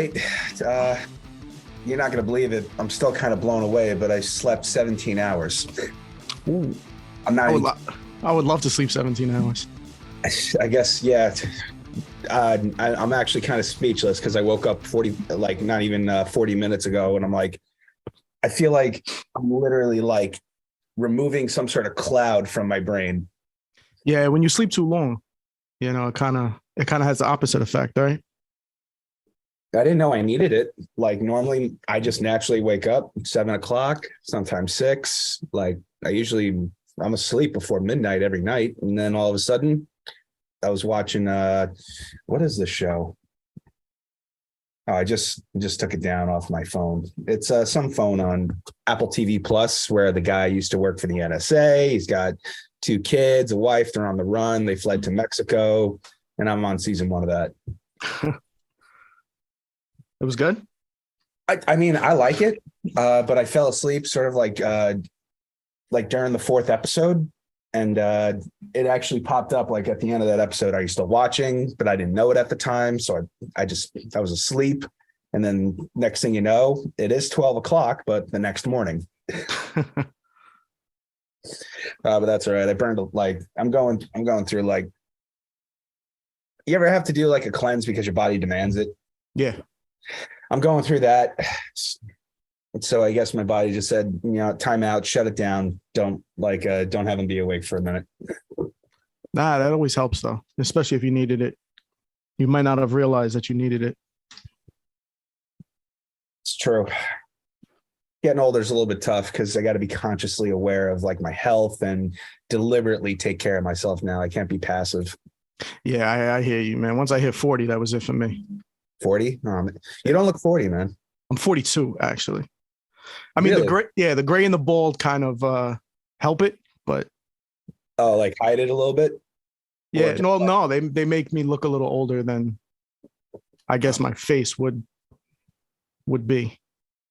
right. Uh, you're not going to believe it. I'm still kind of blown away, but I slept 17 hours. Ooh, I'm not I would, even, I would love to sleep 17 hours. I guess, yeah. I'm actually kind of speechless because I woke up 40, like not even 40 minutes ago. And I'm like, I feel like I'm literally like removing some sort of cloud from my brain. Yeah, when you sleep too long, it kind of has the opposite effect, right? I didn't know I needed it. Like normally I just naturally wake up 7 o'clock, sometimes six. I'm asleep before midnight every night. And then all of a sudden I was watching what is the show? Oh, I just took it down off my phone. It's some phone on Apple TV Plus where the guy used to work for the NSA. He's got two kids, a wife. They're on the run. They fled to Mexico, and I'm on season one of that. It was good. I mean, I like it, but I fell asleep sort of like during the fourth episode, and it actually popped up like at the end of that episode. Are you still watching? But I didn't know it at the time, so I was asleep, and then next thing you know, it is 12 o'clock, but the next morning. But that's all right. I burned like I'm going through like. You ever have to do like a cleanse because your body demands it? Yeah. I'm going through that. So I guess my body just said, time out, shut it down. Don't have them be awake for a minute. Nah, that always helps though, especially if you needed it. You might not have realized that you needed it. It's true. Getting older is a little bit tough because I got to be consciously aware of like my health and deliberately take care of myself now. I can't be passive. Yeah, I hear you, man. Once I hit 40, that was it for me. 40? You don't look 40, man. I'm 42, actually. I mean, Really? the gray and the bald kind of help it, but Oh, like hide it a little bit? Or yeah, just no, they make me look a little older than I guess my face would be.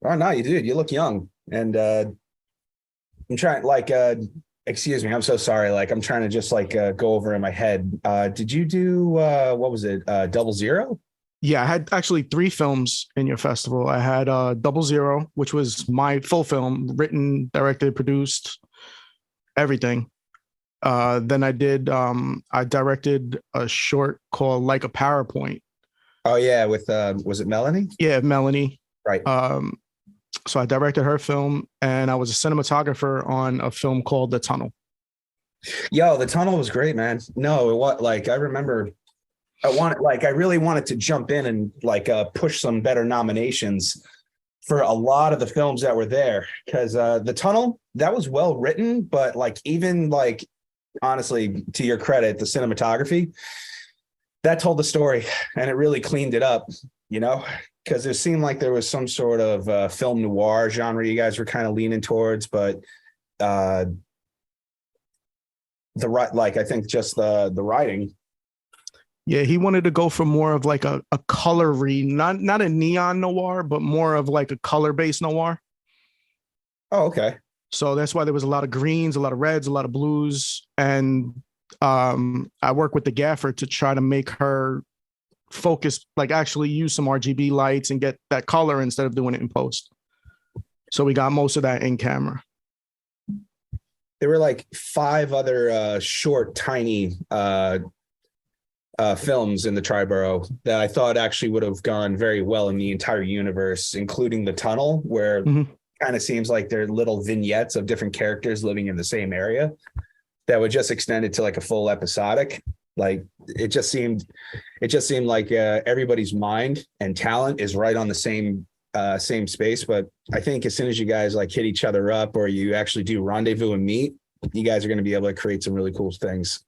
oh no, you did. You look young. And I'm trying excuse me, I'm so sorry. Like I'm trying to just go over in my head. Did you do what was it? Double Zero? Yeah, I had actually three films in your festival. I had Double Zero, which was my full film, written, directed, produced, everything. Then I directed a short called Like a PowerPoint. Oh yeah, with was it Melanie? Yeah, Melanie. Right. Um, so I directed her film, and I was a cinematographer on a film called The Tunnel. Yo, the tunnel was great, man. No, what like I remember I really wanted to jump in and push some better nominations for a lot of the films that were there because the tunnel that was well written, but even honestly, to your credit, the cinematography that told the story and it really cleaned it up, because it seemed like there was some sort of film noir genre you guys were kind of leaning towards, but uh, I think just the writing. Yeah, he wanted to go for more of like a colory, not a neon noir, but more of like a color-based noir. Oh, okay. So that's why there was a lot of greens, a lot of reds, a lot of blues. And I work with the gaffer to try to make her focus, like actually use some RGB lights and get that color instead of doing it in post. So we got most of that in camera. There were like five other short, tiny films in the Triborough that I thought actually would have gone very well in the entire universe, including The Tunnel, where kind of seems like they're little vignettes of different characters living in the same area that would just extend it to like a full episodic. Like it just seemed like everybody's mind and talent is right on the same space. But I think as soon as you guys hit each other up or you actually do rendezvous and meet, you guys are going to be able to create some really cool things.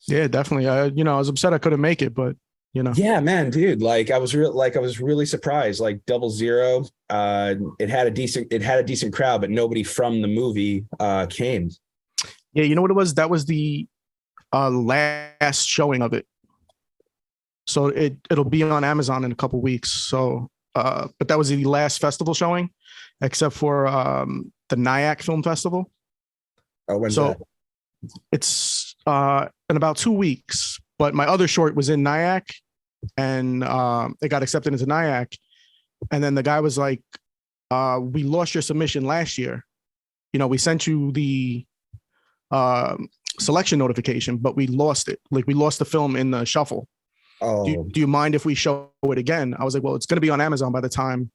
Yeah, definitely. I was upset I couldn't make it, but Yeah, man, dude. I was really surprised. Like Double Zero, it had a decent crowd, but nobody from the movie came. Yeah, you know what it was? That was the last showing of it. So it'll be on Amazon in a couple weeks. So but that was the last festival showing, except for the Nyack Film Festival. Oh, when's so that? It's in about 2 weeks. But my other short was in Nyack, and it got accepted into NIAC. And then the guy was like, we lost your submission last year. We sent you the selection notification, but we lost it. Like, we lost the film in the shuffle. Oh, Do you mind if we show it again? I was like, well, it's going to be on Amazon by the time,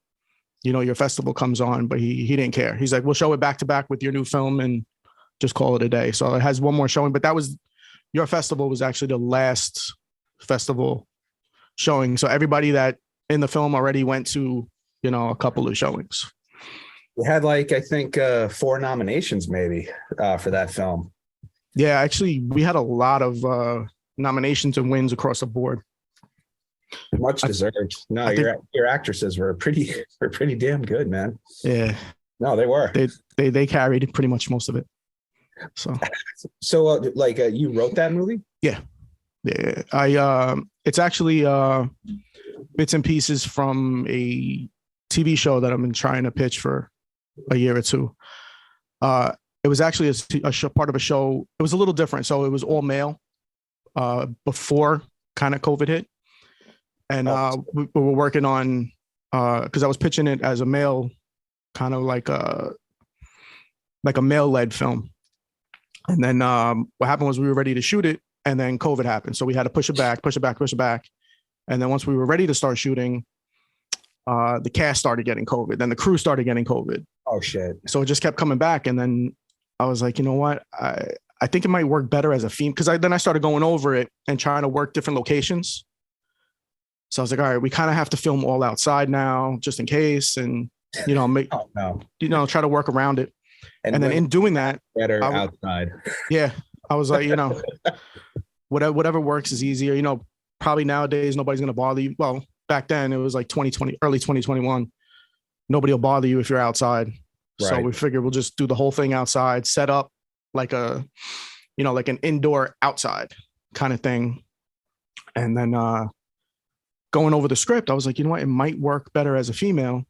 your festival comes on. But he didn't care. He's like, we'll show it back to back with your new film and just call it a day. So it has one more showing, but your festival was actually the last festival showing. So everybody that in the film already went to, a couple of showings. we had I think 4 nominations maybe for that film. Yeah, actually, we had a lot of nominations and wins across the board. Much deserved. No, your actresses were pretty damn good, man. Yeah. No, they were. They carried pretty much most of it. So you wrote that movie? Yeah. It's actually bits and pieces from a TV show that I've been trying to pitch for a year or two. It was actually a show, part of a show. It was a little different. So it was all male before kind of COVID hit. And we were working on, because I was pitching it as a male, kind of like a male-led film. And then what happened was we were ready to shoot it, and then COVID happened. So we had to push it back. And then once we were ready to start shooting, the cast started getting COVID. Then the crew started getting COVID. Oh, shit. So it just kept coming back. And then I was like, you know what? I think it might work better as a theme. Because then I started going over it and trying to work different locations. So I was like, all right, we kind of have to film all outside now, just in case. And, try to work around it. And then in doing that, better outside. Yeah. I was like, whatever works is easier. Probably nowadays, nobody's going to bother you. Well, back then it was like 2020, early 2021. Nobody will bother you if you're outside. Right. So we figured we'll just do the whole thing outside, set up like an indoor outside kind of thing. And then going over the script, I was like, you know what? It might work better as a female.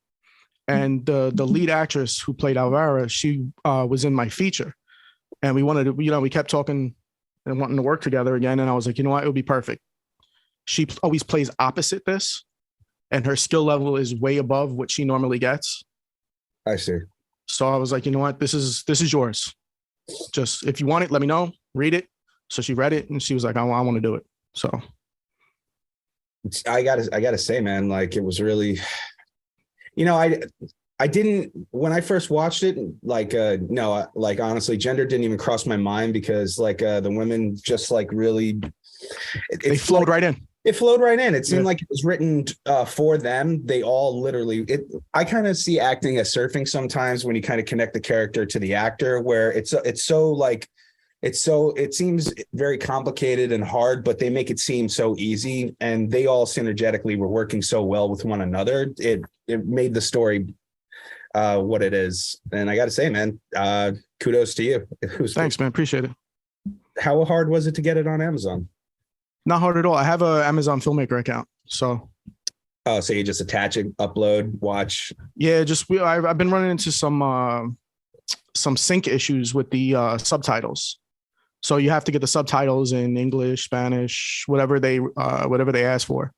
And the lead actress who played Alvara, she was in my feature. And we wanted to, we kept talking and wanting to work together again. And I was like, you know what? It would be perfect. She always plays opposite this, and her skill level is way above what she normally gets. I see. So I was like, you know what? This is yours. Just, if you want it, let me know. Read it. So she read it, and she was like, I want to do it. So I gotta say, man, it was really, I didn't, when I first watched it, honestly, gender didn't even cross my mind, because the women just really, they flowed right in. It flowed right in. It seemed like it was written for them. They all literally, I kind of see acting as surfing sometimes, when you kind of connect the character to the actor, where it seems very complicated and hard, but they make it seem so easy, and they all synergetically were working so well with one another. It made the story what it is. And I got to say, man, kudos to you. Thanks, man. Appreciate it. How hard was it to get it on Amazon? Not hard at all. I have an Amazon Filmmaker account. So. Oh, so you just attach it, upload, watch? Yeah, I've been running into some sync issues with the subtitles. So you have to get the subtitles in English, Spanish, whatever they ask for.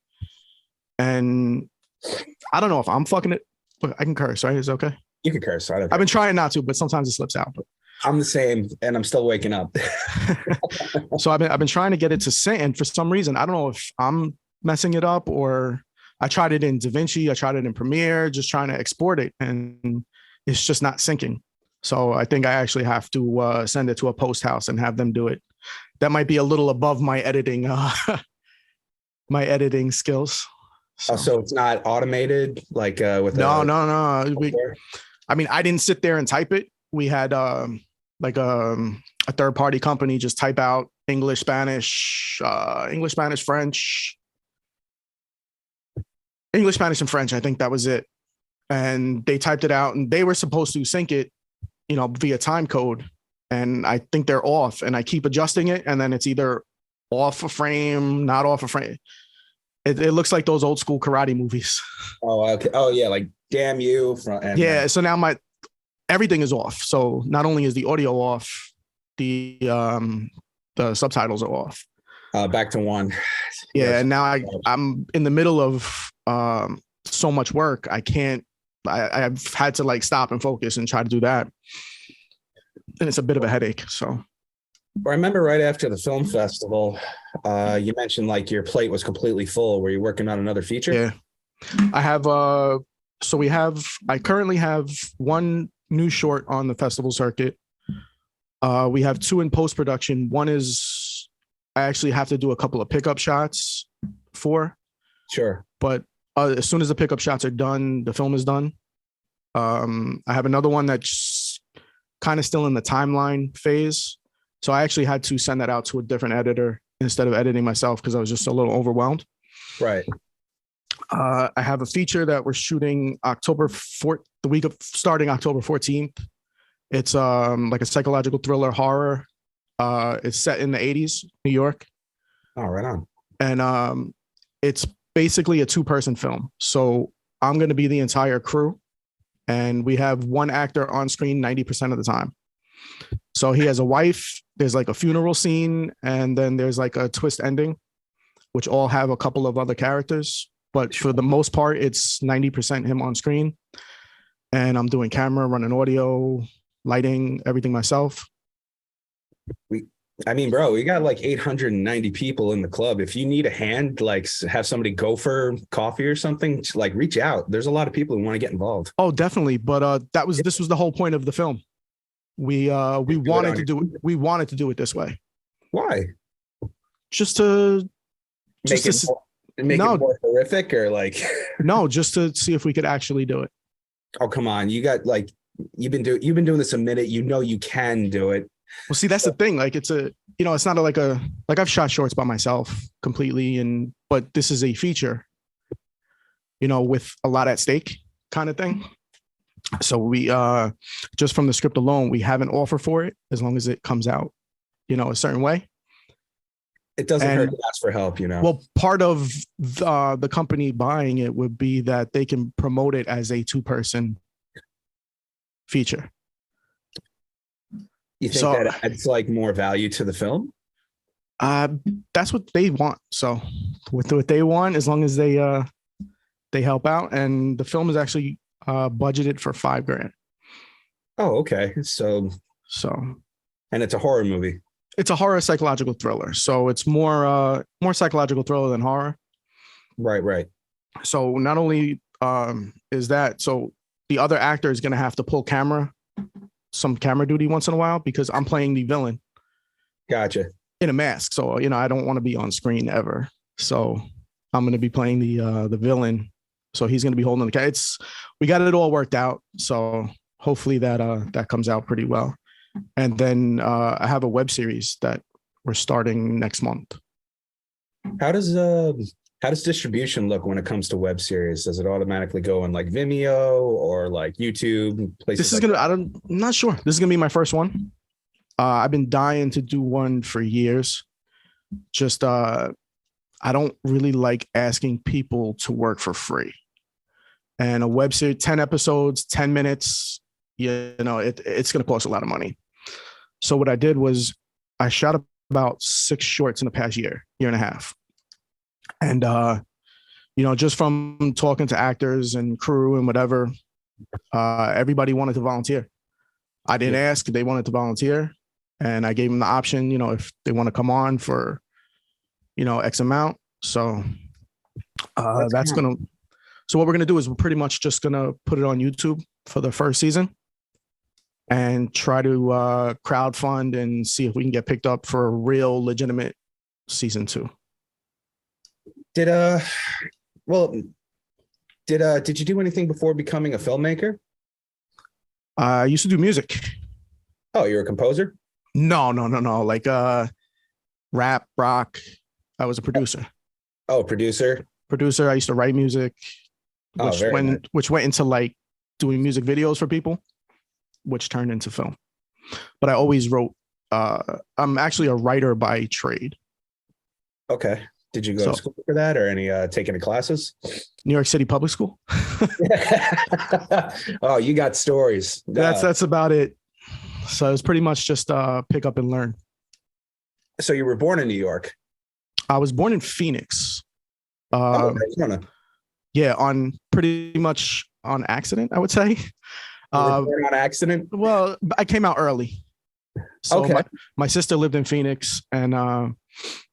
And I don't know if I'm fucking it. I can curse, right? Is it okay? You can curse. I've been trying not to, but sometimes it slips out. But I'm the same, and I'm still waking up. So I've been trying to get it to sync, and for some reason, I don't know if I'm messing it up, or I tried it in DaVinci, I tried it in Premiere, just trying to export it, and it's just not syncing. So I think I actually have to send it to a post house and have them do it. That might be a little above my editing skills. So it's not automated, with no. I didn't sit there and type it. We had a third party company just type out English, Spanish, French, English, Spanish, and French. I think that was it. And they typed it out, and they were supposed to sync it, via time code. And I think they're off, and I keep adjusting it. And then it's either off a frame, not off a frame. It looks like those old school karate movies. Oh, okay. Oh yeah. Damn you. So now everything is off. So not only is the audio off, the subtitles are off. Back to one. Yeah, Yes. and now I'm in the middle of so much work. I can't. I've had to like stop and focus and try to do that, and it's a bit of a headache. So I remember right after the film festival, you mentioned like your plate was completely full. Were you working on another feature? yeah, I have. So we have. I currently have one new short on the festival circuit. We have two in post production. One is I actually have to do a couple of pickup shots for, Sure. but as soon as the pickup shots are done, the film is done. I have another one that's kind of still in the timeline phase. So I actually had to send that out to a different editor instead of editing myself because I was just a little overwhelmed. Right. I have a feature that we're shooting October 4th, the week of starting October 14th. It's like a psychological thriller horror. It's set in the 80s, New York. Oh, right on. And it's basically a two-person film. So I'm going to be the entire crew, and we have one actor on screen 90% of the time. So he has a wife, there's like a funeral scene, and then there's like a twist ending, which all have a couple of other characters. But for the most part, it's 90% him on screen. And I'm doing camera, running audio, lighting, everything myself. I mean, bro, we got like 890 people in the club. If you need a hand, like have somebody go for coffee or something, like reach out. There's a lot of people who want to get involved. Oh, definitely. But this was the whole point of the film. We wanted to do it. We wanted to do it this way. Why? Just to Make it more horrific, or like no, just to see if we could actually do it. Oh, come on. You got like you've been doing this a minute. You know you can do it. Well, see, that's the thing. Like it's not like I've shot shorts by myself completely, but this is a feature, with a lot at stake kind of thing. So we just from the script alone, we have an offer for it as long as it comes out, a certain way. It doesn't hurt to ask for help, Well, part of the company buying it would be that they can promote it as a two-person feature. You think that adds like more value to the film? That's what they want. So with what they want, as long as they help out, and the film is actually budgeted for $5,000. Oh, okay. So, and it's a horror movie. It's a horror psychological thriller. So it's more psychological thriller than horror. Right. So not only is that, so the other actor is going to have to pull some camera duty once in a while because I'm playing the villain. Gotcha. In a mask. So, I don't want to be on screen ever. So I'm going to be playing the villain. So he's going to be holding the camera. We got it all worked out. So hopefully that comes out pretty well. And then I have a web series that we're starting next month. How does distribution look when it comes to web series? Does it automatically go on like Vimeo or like YouTube? I'm not sure. This is gonna be my first one. I've been dying to do one for years. Just I don't really like asking people to work for free. And a web series, 10 episodes, 10 minutes, it's going to cost a lot of money. So what I did was I shot about 6 shorts in the past year and a half. And, just from talking to actors and crew and whatever, everybody wanted to volunteer. I didn't ask, they wanted to volunteer. And I gave them the option, if they want to come on for, X amount. So so what we're going to do is we're pretty much just going to put it on YouTube for the first season and try to crowdfund and see if we can get picked up for a real legitimate season 2. Did you do anything before becoming a filmmaker? I used to do music. Oh, you're a composer? No. Like rap, rock. I was a producer. Oh, producer. I used to write music, which went into like doing music videos for people, which turned into film. But I always wrote. I'm actually a writer by trade. Okay. Did you go to school for that, or take any classes? New York City Public School. Oh, you got stories. That's about it. So it was pretty much just pick up and learn. So you were born in New York? I was born in Phoenix. Oh, Um, Arizona. yeah, on pretty much on accident, I would say. You were Uh, born on accident? well, I came out early. So Okay. my sister lived in Phoenix, and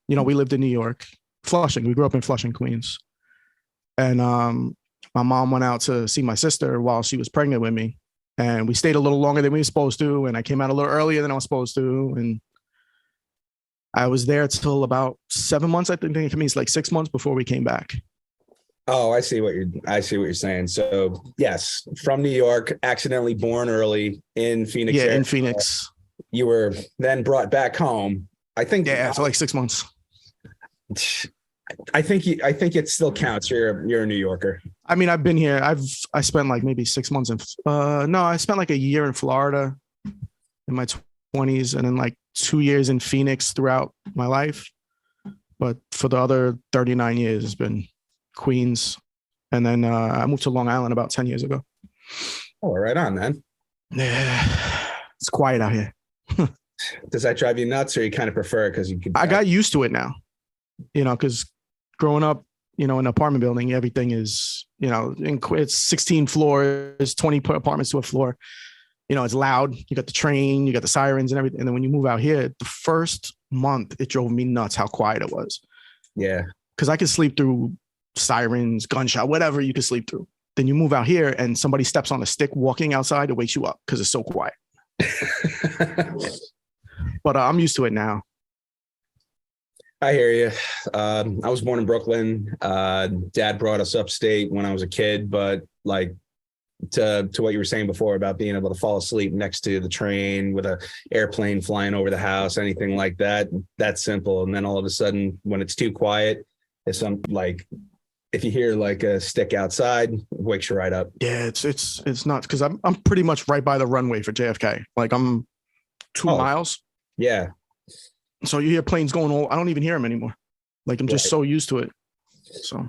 we lived in New York, Flushing. We grew up in Flushing, Queens, and my mom went out to see my sister while she was pregnant with me, and we stayed a little longer than we were supposed to, and I came out a little earlier than I was supposed to, and I was there till about 7 months. I think it means like 6 months before we came back. Oh, I see what you're saying. So yes, from New York, accidentally born early in Phoenix Yeah, area. in Phoenix. You were then brought back home. I think Yeah, for like 6 months. I think it still counts. You're a New Yorker. I mean, I've been here. I spent like maybe 6 months in. No, I spent like a year in Florida in my 20s, and then like 2 years in Phoenix throughout my life. But for the other 39 years, it's been Queens, and then I moved to Long Island about 10 years ago. Oh, right on, man. Yeah, it's quiet out here. Does that drive you nuts, or you kind of prefer it because you could? I got used to it now, because growing up, in an apartment building, everything is, it's 16 floors, 20 apartments to a floor. It's loud. You got the train, you got the sirens and everything. And then when you move out here, the first month, it drove me nuts how quiet it was. Yeah. Because I could sleep through sirens, gunshot, whatever you could sleep through. Then you move out here and somebody steps on a stick walking outside, it wakes you up because it's so quiet. But I'm used to it now. I hear you. I was born in Brooklyn. Dad brought us upstate when I was a kid, but like to what you were saying before about being able to fall asleep next to the train with a airplane flying over the house, anything like that, that's simple. And then all of a sudden, when it's too quiet, it's like if you hear like a stick outside, it wakes you right up. Yeah, it's nuts because I'm pretty much right by the runway for JFK. Like I'm 2 miles. Yeah. So you hear planes going all, I don't even hear them anymore. Like I'm just so used to it. So,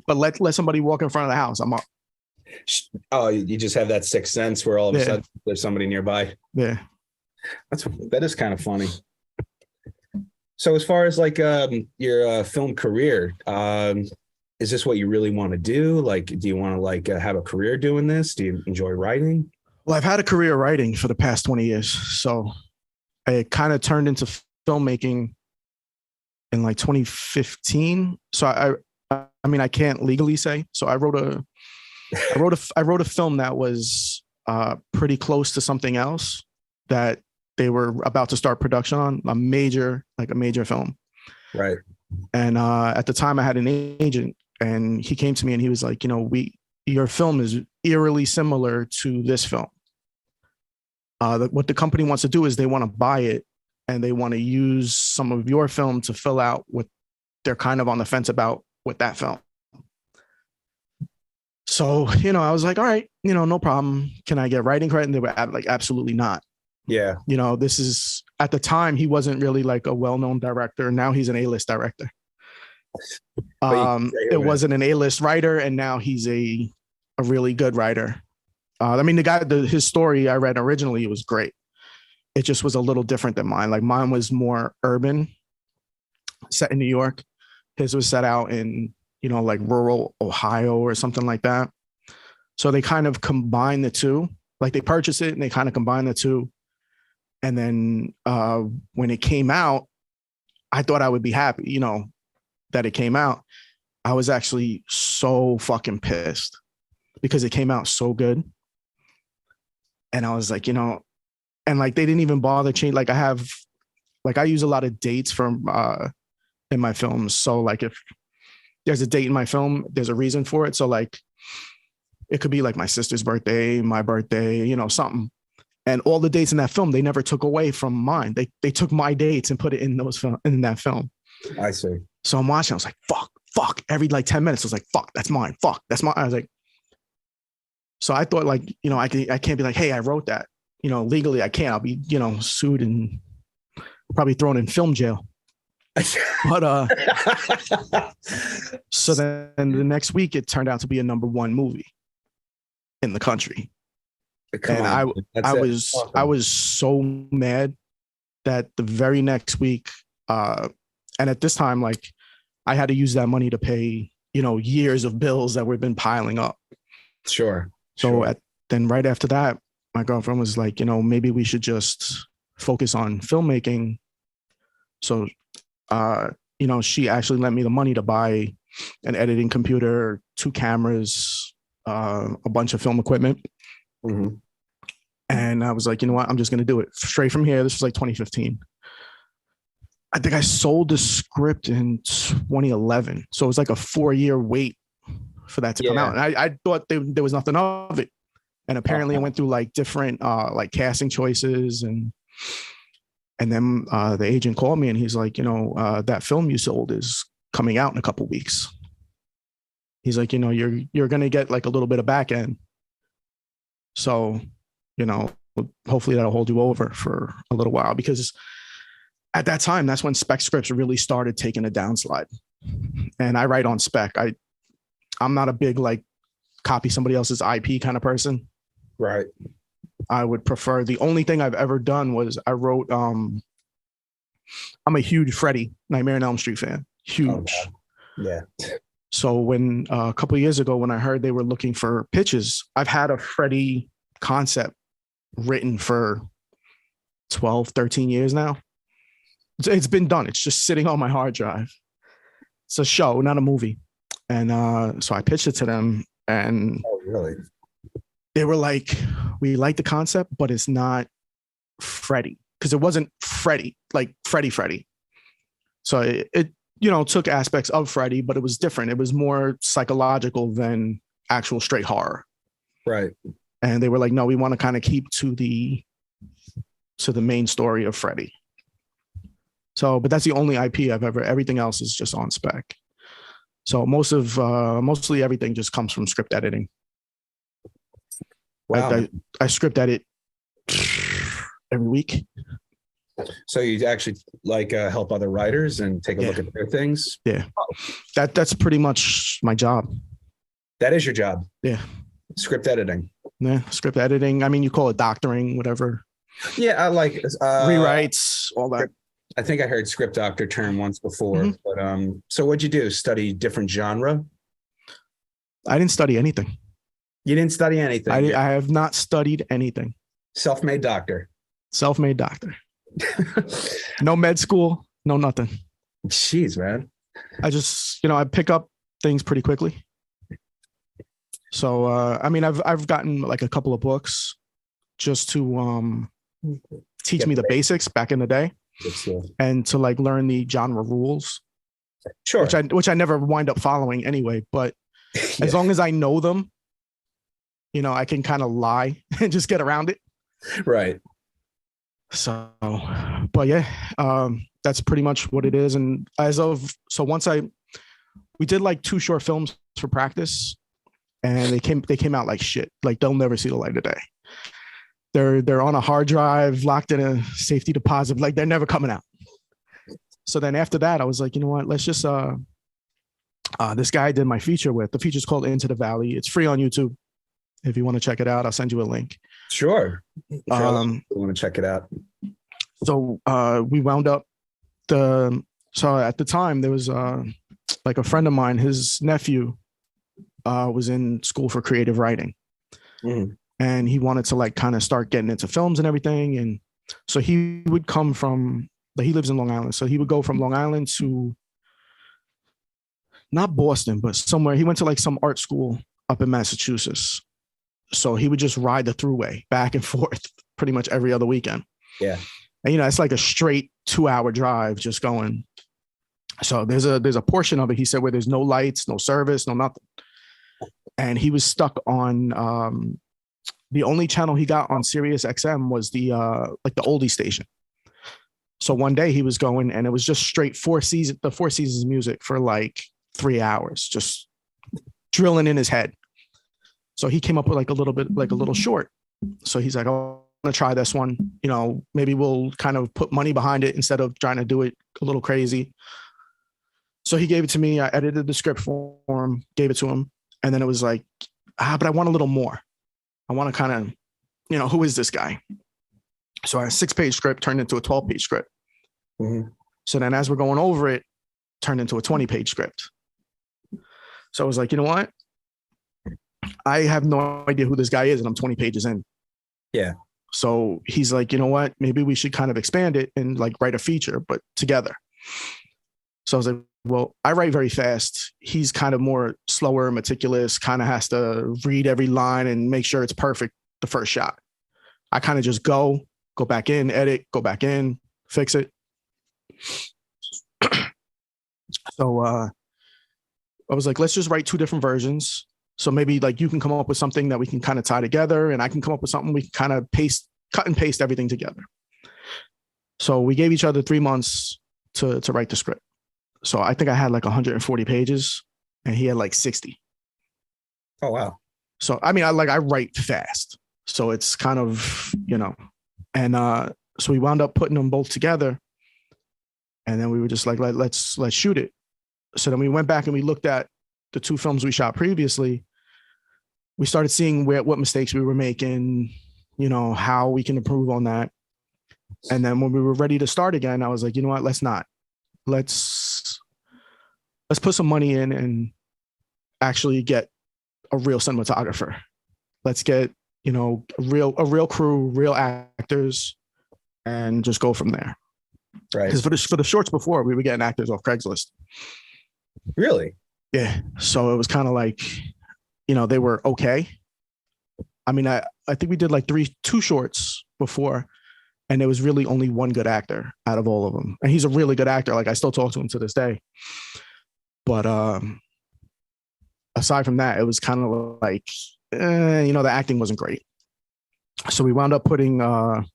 but let somebody walk in front of the house, I'm up. Oh, you just have that sixth sense where all of a sudden there's somebody nearby. Yeah. That is kind of funny. So as far as like your film career, is this what you really want to do? Like, do you want to like have a career doing this? Do you enjoy writing? Well, I've had a career writing for the past 20 years. So I kind of turned into filmmaking in like 2015. So I mean, I can't legally say. So I wrote a film that was pretty close to something else that they were about to start production on, a major film. Right. And at the time I had an agent and he came to me and he was like, your film is eerily similar to this film. What the company wants to do is they want to buy it and they want to use some of your film to fill out what they're kind of on the fence about with that film. So, I was like, all right, no problem. Can I get writing credit? And they were like, absolutely not. Yeah. This is, at the time, he wasn't really like a well-known director. Now he's an A-list director. It wasn't an A-list writer, and now he's a really good writer. I mean, his story I read originally was great. It just was a little different than mine. Like mine was more urban, set in New York. His was set out in, like rural Ohio or something like that. So they kind of combine the two. Like they purchase it and they kind of combine the two. And then when it came out, I thought I would be happy, that it came out. I was actually so fucking pissed because it came out so good. And I was like, and like they didn't even bother change. Like I use a lot of dates from in my films. So like if there's a date in my film, there's a reason for it. So like it could be like my sister's birthday, my birthday, something. And all the dates in that film, they never took away from mine. They took my dates and put it in that film. I see. So I'm watching. I was like, fuck. Every like 10 minutes, I was like, fuck, that's mine. Fuck, that's mine. I was like, so I thought like, I can't be like, hey, I wrote that. Legally I can't. I'll be, sued and probably thrown in film jail. But so then the next week it turned out to be a #1 movie in the country. And I was awesome. I was so mad that the very next week And at this time, like I had to use that money to pay, years of bills that we've been piling up. Sure. So Sure. then right after that, my girlfriend was like, maybe we should just focus on filmmaking. So, she actually lent me the money to buy an editing computer, 2 cameras, a bunch of film equipment. Mhm. And I was like, you know what? I'm just going to do it straight from here. This was like 2015. I think I sold the script in 2011. So it was like a 4-year wait for that to come out. And I thought there was nothing of it. And apparently it went through like different like casting choices. And then the agent called me and he's like, that film you sold is coming out in a couple weeks. He's like, you're going to get like a little bit of back end. So, hopefully that'll hold you over for a little while, because at that time, that's when spec scripts really started taking a downslide. And I write on spec. I'm not a big like copy somebody else's IP kind of person. Right. I would prefer, the only thing I've ever done was I wrote, I'm a huge Freddy Nightmare on Elm Street fan. Huge. Oh, yeah. So when a couple of years ago, when I heard they were looking for pitches, I've had a Freddy concept written for 12, 13 years now. It's been done. It's just sitting on my hard drive. It's a show, not a movie. And so I pitched it to them, and Oh, really? they were like, we like the concept, but it's not Freddy, because it wasn't Freddy, like Freddy. So it took aspects of Freddy, but it was different. It was more psychological than actual straight horror. Right. And they were like, no, we want to kind of keep to the main story of Freddy. So, but that's the only IP I've ever, everything else is just on spec. So mostly everything just comes from script editing. Wow. I script edit every week. So you actually like help other writers and take a look at their things? Yeah. That's pretty much my job. That is your job? Yeah. Script editing? Yeah. Script editing. I mean, you call it doctoring, whatever. Yeah. I like rewrites, all that. I think I heard script doctor term once before, but so what'd you do? Study different genre? I didn't study anything. You didn't study anything? I have not studied anything. Self-made doctor. Self-made doctor. No med school, no nothing. Jeez, man. I just, I pick up things pretty quickly. So, I mean, I've gotten like a couple of books just to teach me the basics back in the day, and to like learn the genre rules. Sure. Which I never wind up following anyway, but as long as I know them, I can kind of lie and just get around it. Right. So, but yeah, that's pretty much what it is. And once we did like 2 short films for practice, and they came out like shit. Like they'll never see the light of day. They're on a hard drive, locked in a safety deposit. Like they're never coming out. So then after that, I was like, you know what? Let's just this guy I did my feature with. The feature's called Into the Valley. It's free on YouTube. If you want to check it out, I'll send you a link. Sure. I want to check it out. So we wound up so at the time there was like a friend of mine, his nephew was in school for creative writing. And he wanted to like kind of start getting into films and everything. And so he would come from, he lives in Long Island. So he would go from Long Island to not Boston, but somewhere. He went to like some art school up in Massachusetts. So he would just ride the thruway back and forth pretty much every other weekend. Yeah. And, it's like a straight 2-hour drive just going. So there's a portion of it, he said, where there's no lights, no service, no nothing. And he was stuck on, the only channel he got on Sirius XM was the oldie station. So one day he was going, and it was just straight the Four Seasons music for like 3 hours, just drilling in his head. So he came up with like a little short. So he's like, I want to try this one. Maybe we'll kind of put money behind it instead of trying to do it a little crazy. So he gave it to me. I edited the script for him, gave it to him. And then it was like, but I want a little more. I want to kind of, who is this guy? So a 6-page script turned into a 12-page script. So then as we're going over it, turned into a 20-page script. So I was like, you know what? I have no idea who this guy is, and I'm 20 pages in. Yeah. So he's like, you know what? Maybe we should kind of expand it and like write a feature, but together. So I was like, well, I write very fast. He's kind of more slower, meticulous, kind of has to read every line and make sure it's perfect the first shot. I kind of just go back in, edit, go back in, fix it. So I was like, let's just write two different versions. So maybe like you can come up with something that we can kind of tie together, and I can come up with something we can kind of cut and paste everything together. So we gave each other 3 months to write the script. So I think I had like 140 pages and he had like 60. Oh, wow. So, I mean, I write fast. So it's kind of, and so we wound up putting them both together. And then we were just like, let's shoot it. So then we went back and we looked at the two films we shot previously. We started seeing what mistakes we were making, how we can improve on that. And then when we were ready to start again, I was like, you know what, let's not. Let's put some money in and actually get a real cinematographer. Let's get, a real crew, real actors, and just go from there. Right. Because for the shorts before, we were getting actors off Craigslist. Really? Yeah. So it was kind of like, they were okay. I mean, I think we did like two shorts before, and there was really only one good actor out of all of them. And he's a really good actor. Like I still talk to him to this day. But aside from that, it was kind of like, the acting wasn't great. So we wound up putting an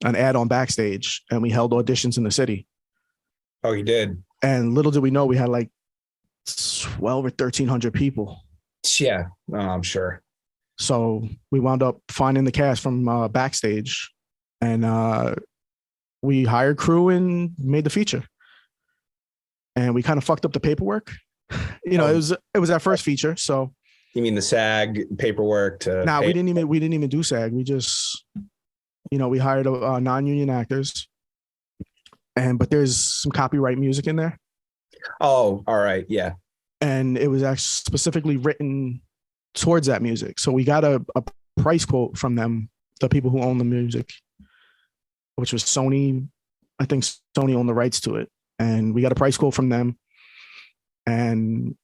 ad on Backstage, and we held auditions in the city. Oh, you did? And little did we know we had like 12 or 1,300 people. Yeah, I'm sure. So we wound up finding the cast from Backstage, and we hired crew and made the feature. And we kind of fucked up the paperwork. It was our first feature. So you mean the SAG paperwork to? we didn't even do SAG. We just, we hired non-union actors, but there's some copyright music in there. Oh, all right, yeah. And it was actually specifically written towards that music. So we got a price quote from them, the people who own the music, which was Sony. I think Sony owned the rights to it. And we got a price quote from them. And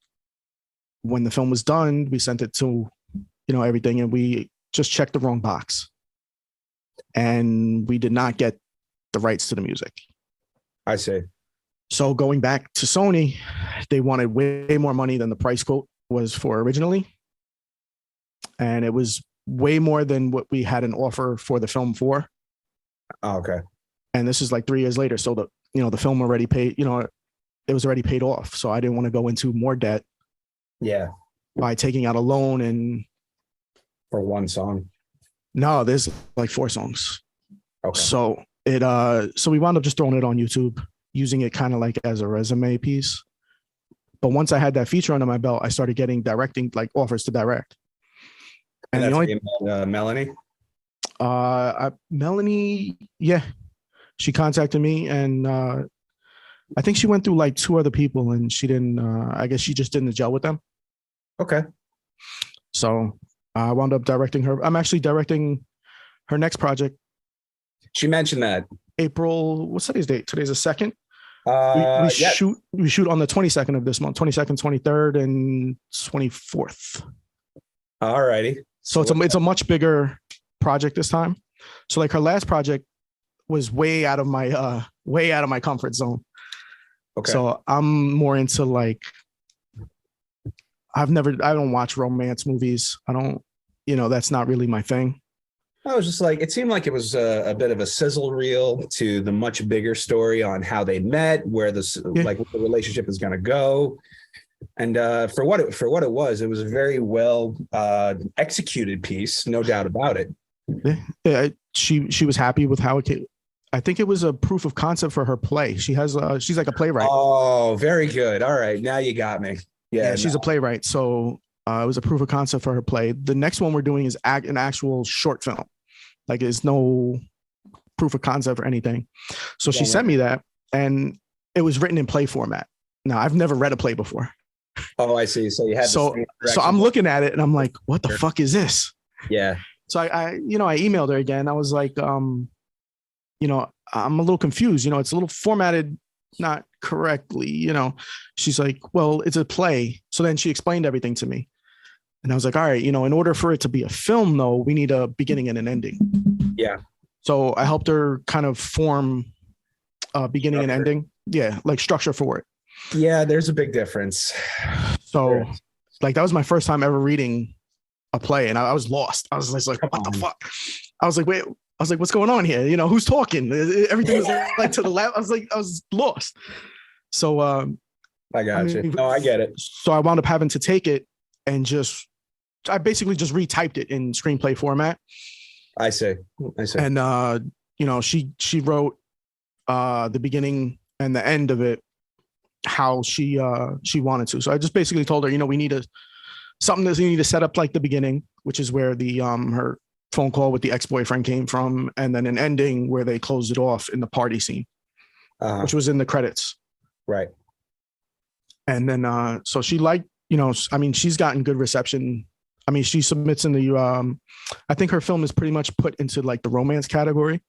when the film was done, we sent it to, everything, and we just checked the wrong box. And we did not get the rights to the music. I see. So going back to Sony, they wanted way more money than the price quote was for originally. And it was way more than what we had an offer for the film for. Oh, okay. And this is like 3 years later. So the film already paid, it was already paid off. So I didn't want to go into more debt. Yeah. By taking out a loan and. For one song. No, there's like 4 songs. Okay. So so we wound up just throwing it on YouTube, using it kind of like as a resume piece. But once I had that feature under my belt, I started getting directing, like offers to direct. And that's Melanie? Melanie, yeah. She contacted me, and I think she went through like 2 other people, and she didn't, I guess she just didn't gel with them. Okay. So I wound up directing her. I'm actually directing her next project. She mentioned that. April, what's today's date? Today's the 2nd. Yeah. We shoot on the 22nd of this month, 22nd, 23rd, and 24th. All righty. So it's a much bigger project this time. So like her last project was way out of my comfort zone. Okay. So I'm more into like, I don't watch romance movies. I don't, that's not really my thing. I was just like, it seemed like it was a bit of a sizzle reel to the much bigger story on how they met, where like what the relationship is going to go. And for what it was a very well executed piece, no doubt about it. Yeah, she was happy with how it came. I think it was a proof of concept for her play. She's like a playwright. Oh, very good. All right, now you got me. Yeah, she's a playwright. So it was a proof of concept for her play. The next one we're doing is an actual short film. Like, there's no proof of concept or anything. So she sent me that, and it was written in play format. Now, I've never read a play before. Oh, I see. So you had So I'm looking at it and I'm like, what the fuck is this? Yeah. So I emailed her again. I was like, I'm a little confused. It's a little formatted not correctly. She's like, well, it's a play. So then she explained everything to me. And I was like, all right, in order for it to be a film, though, we need a beginning and an ending. Yeah. So I helped her kind of form a beginning and ending. Yeah, like structure for it. Yeah, there's a big difference. So like that was my first time ever reading a play, and I was lost. I was just like, what the fuck? I was like, wait. I was like, what's going on here? Who's talking? Everything was like to the left. I was lost. So I got you. No, I get it. So I wound up having to take it and I basically just retyped it in screenplay format. I see. And she wrote the beginning and the end of it how she wanted to. So I just basically told her, we need something that you need to set up like the beginning, which is where the her phone call with the ex-boyfriend came from, and then an ending where they closed it off in the party scene, which was in the credits. Right. And then so she she's gotten good reception. She submits in the I think her film is pretty much put into like the romance category.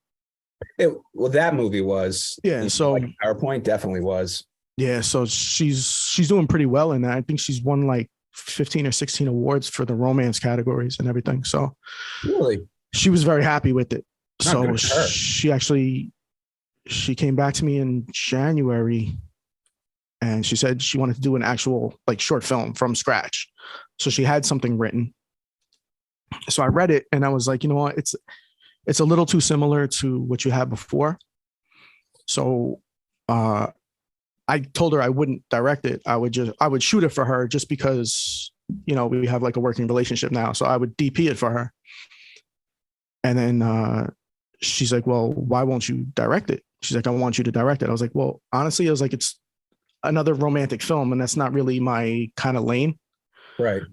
Well, that movie was. Yeah. So like PowerPoint definitely was. Yeah. So she's doing pretty well in that. I think she's won like 15 or 16 awards for the romance categories and everything. So really, she was very happy with it. Not so she came back to me in January and she said she wanted to do an actual like short film from scratch. So she had something written. So I read it and I was like, you know what? It's a little too similar to what you had before. So I told her I wouldn't direct it. I would shoot it for her just because, we have like a working relationship now. So I would DP it for her. And then she's like, well, why won't you direct it? She's like, I want you to direct it. I was like, well, honestly, it's another romantic film and that's not really my kind of lane. Right.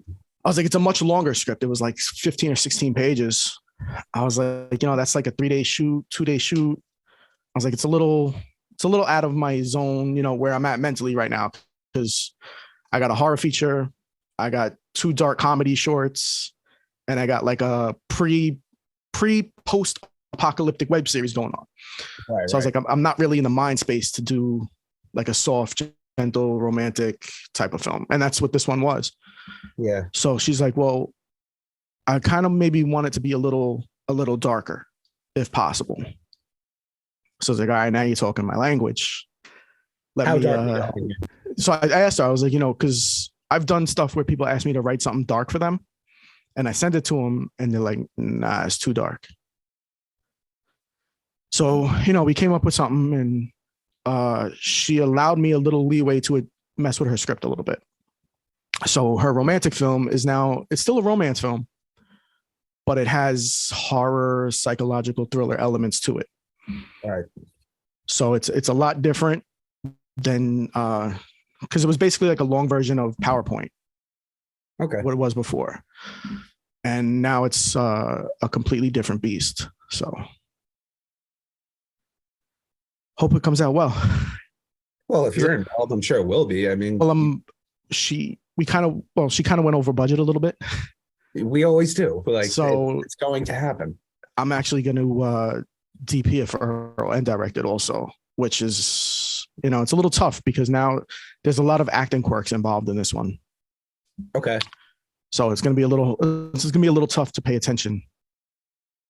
I was like, it's a much longer script. It was like 15 or 16 pages. I was like, that's like a 3-day shoot, 2-day shoot. I was like, it's a little out of my zone, where I'm at mentally right now, because I got a horror feature, I got 2 dark comedy shorts, and I got like a post apocalyptic web series going on. Right, so I was like, I'm not really in the mind space to do like a soft, gentle, romantic type of film. And that's what this one was. Yeah. So she's like, well, I kind of maybe want it to be a little darker if possible. So I was like, all right, now you're talking my language. How dark? So I asked her, I was like, because I've done stuff where people ask me to write something dark for them. And I sent it to them and they're like, nah, it's too dark. So, we came up with something and she allowed me a little leeway to mess with her script a little bit. So her romantic film it's still a romance film, but it has horror, psychological thriller elements to it. All right. So it's a lot different than because it was basically like a long version of PowerPoint. Okay. What it was before. And now it's a completely different beast. So hope it comes out well. Well, if you're involved, I'm sure it will be. I mean, well, she kind of went over budget a little bit. We always do. Like, so it's going to happen. I'm actually going to DP it for her and direct it also, which is, it's a little tough because now there's a lot of acting quirks involved in this one. Okay. So it's going to be a little tough to pay attention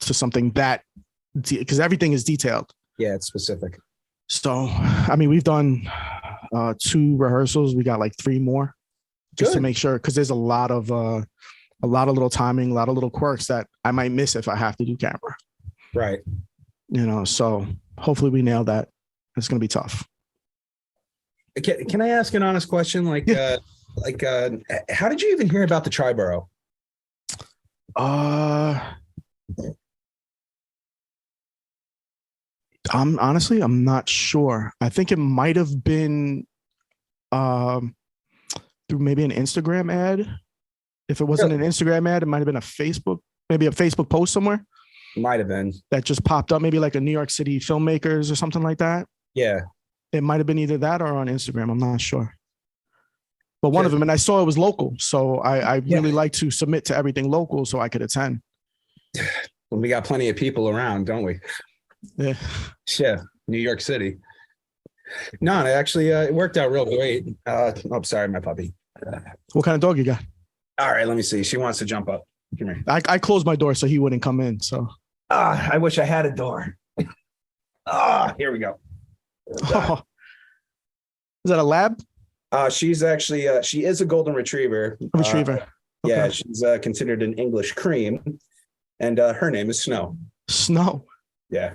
to something that, because everything is detailed. Yeah, it's specific. So, we've done 2 rehearsals. We got like 3 more just to make sure, because there's a lot of little timing, a lot of little quirks that I might miss if I have to do camera. Right. So hopefully we nail that. It's going to be tough. Can I ask an honest question? How did you even hear about the Triborough? I'm not sure. I think it might have been through maybe an Instagram ad. If it wasn't an Instagram ad, it might have been a Facebook post somewhere. Might have been. That just popped up, maybe like a New York City filmmakers or something like that. Yeah. It might have been either that or on Instagram. I'm not sure. But one of them, and I saw it was local. So I really like to submit to everything local so I could attend. Well, we got plenty of people around, don't we? Yeah. Yeah, New York City. No, it actually it worked out real great. Oh, sorry, my puppy. What kind of dog you got? All right, let me see. She wants to jump up. Come here. I closed my door so he wouldn't come in. So I wish I had a door. Here we go. oh. Is that a lab? She's actually she is a golden retriever. A retriever. Yeah, she's considered an English cream, and her name is Snow. Snow. Yeah,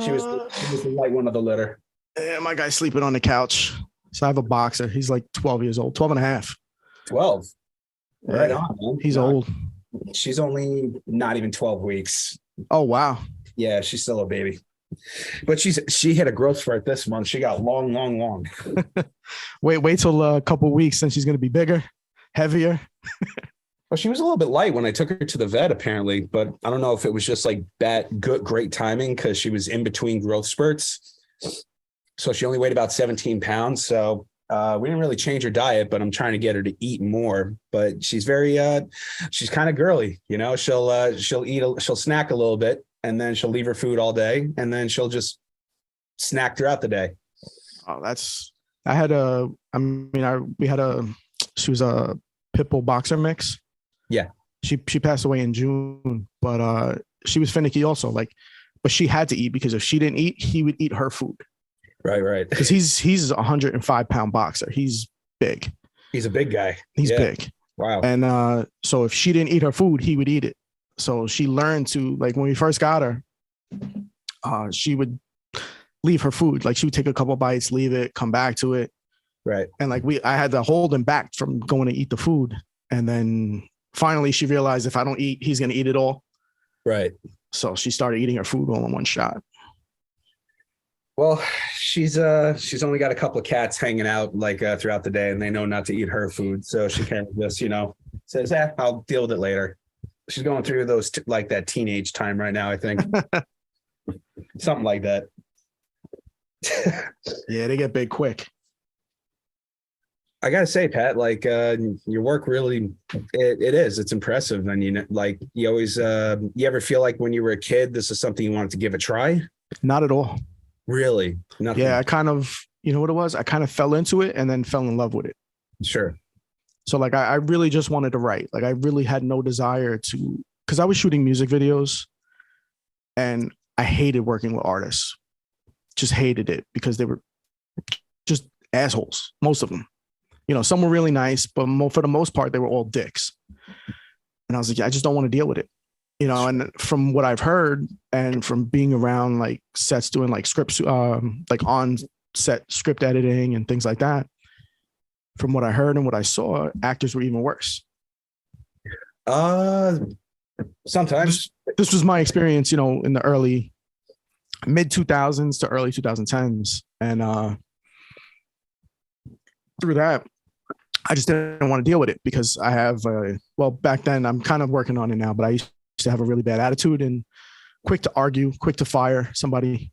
she was the light one of the litter. Yeah, my guy's sleeping on the couch. So I have a boxer. He's like 12 years old, 12 and a half. 12. Right on, man. He's old. She's only not even 12 weeks. Oh, wow. Yeah, she's still a baby. But she hit a growth spurt this month. She got long. Wait till a couple of weeks, and she's going to be bigger, heavier. Well, she was a little bit light when I took her to the vet, apparently, but I don't know if it was just like great timing because she was in between growth spurts. So she only weighed about 17 pounds. So we didn't really change her diet, but I'm trying to get her to eat more. But she's she's kind of girly, you know. She'll snack a little bit, and then she'll leave her food all day, and then she'll just snack throughout the day. Oh, she was a pit bull boxer mix. Yeah. She passed away in June, but she was finicky also. But she had to eat because if she didn't eat, he would eat her food. Right. Because he's a 105-pound boxer. He's big. He's a big guy. He's big. Wow. And so if she didn't eat her food, he would eat it. So she learned to, like, when we first got her, she would leave her food. Like, she would take a couple bites, leave it, come back to it. Right. And I had to hold him back from going to eat the food. And then finally she realized if I don't eat, he's going to eat it all. Right. So she started eating her food all in one shot. Well, she's only got a couple of cats hanging out throughout the day, and they know not to eat her food. So she kind of just, says, I'll deal with it later. She's going through those that teenage time right now, I think. Something like that. Yeah, they get big quick. I gotta say, Pat, your work really, it's impressive. And you always, you ever feel like when you were a kid, this is something you wanted to give a try? Not at all. Really? Nothing. Yeah, I kind of, you know what it was? I kind of fell into it and then fell in love with it. Sure. So I really just wanted to write. I really had no desire to, because I was shooting music videos and I hated working with artists. Just hated it because they were just assholes, most of them. Some were really nice, but for the most part, they were all dicks. And I was like, I just don't want to deal with it. And from what I've heard and from being around sets doing scripts, on set script editing and things like that, from what I heard and what I saw, actors were even worse. Sometimes this was my experience, in the early mid 2000s to early 2010s. And through that, I just didn't want to deal with it because I have, back then I'm kind of working on it now, but I used to have a really bad attitude and quick to argue, quick to fire somebody.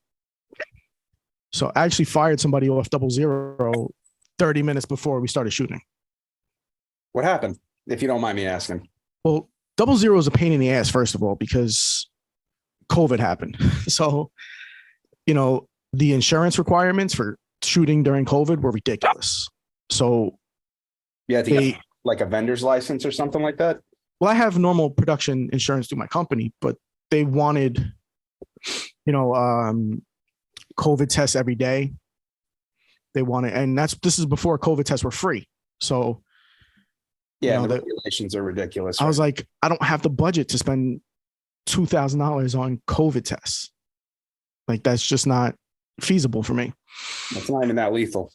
So I actually fired somebody off 00 30 minutes before we started shooting. What happened? If you don't mind me asking. Well, 00 is a pain in the ass, first of all, because COVID happened. So, the insurance requirements for shooting during COVID were ridiculous. So you had to get a vendor's license or something like that? Well, I have normal production insurance through my company, but they wanted, COVID tests every day. They wanted, and this is before COVID tests were free. So, yeah, the regulations are ridiculous. I was like, I don't have the budget to spend $2,000 on COVID tests. That's just not feasible for me. It's not even that lethal.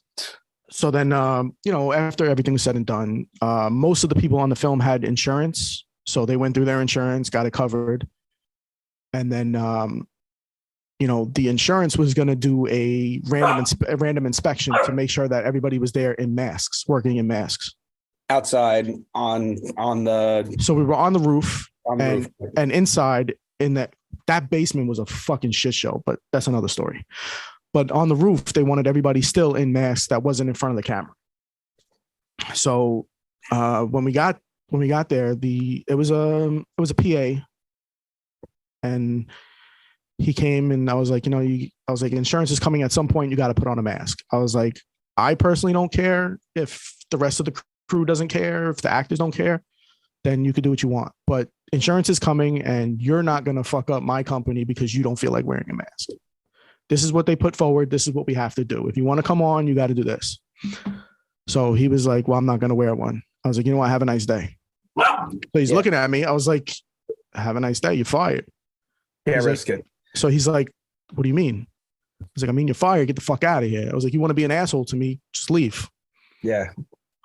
So then, after everything was said and done, most of the people on the film had insurance. So they went through their insurance, got it covered. And then, the insurance was going to do a random inspection to make sure that everybody was there in masks, working in masks. Outside on the... So we were on the roof, and inside in that basement was a fucking shit show, but that's another story. But on the roof, they wanted everybody still in masks that wasn't in front of the camera. So when we got there, it was a PA, and he came, and I was like, insurance is coming at some point. You got to put on a mask. I was like, I personally don't care if the rest of the crew doesn't care, if the actors don't care, then you could do what you want. But insurance is coming, and you're not going to fuck up my company because you don't feel like wearing a mask. This is what they put forward. This is what we have to do. If you want to come on, you got to do this. So he was like, well, I'm not going to wear one. I was like, you know what? Have a nice day. So he's looking at me. I was like, have a nice day. You're fired. Can't risk it. So he's like, what do you mean? I was like, I mean, you're fired. Get the fuck out of here. I was like, you want to be an asshole to me? Just leave. Yeah.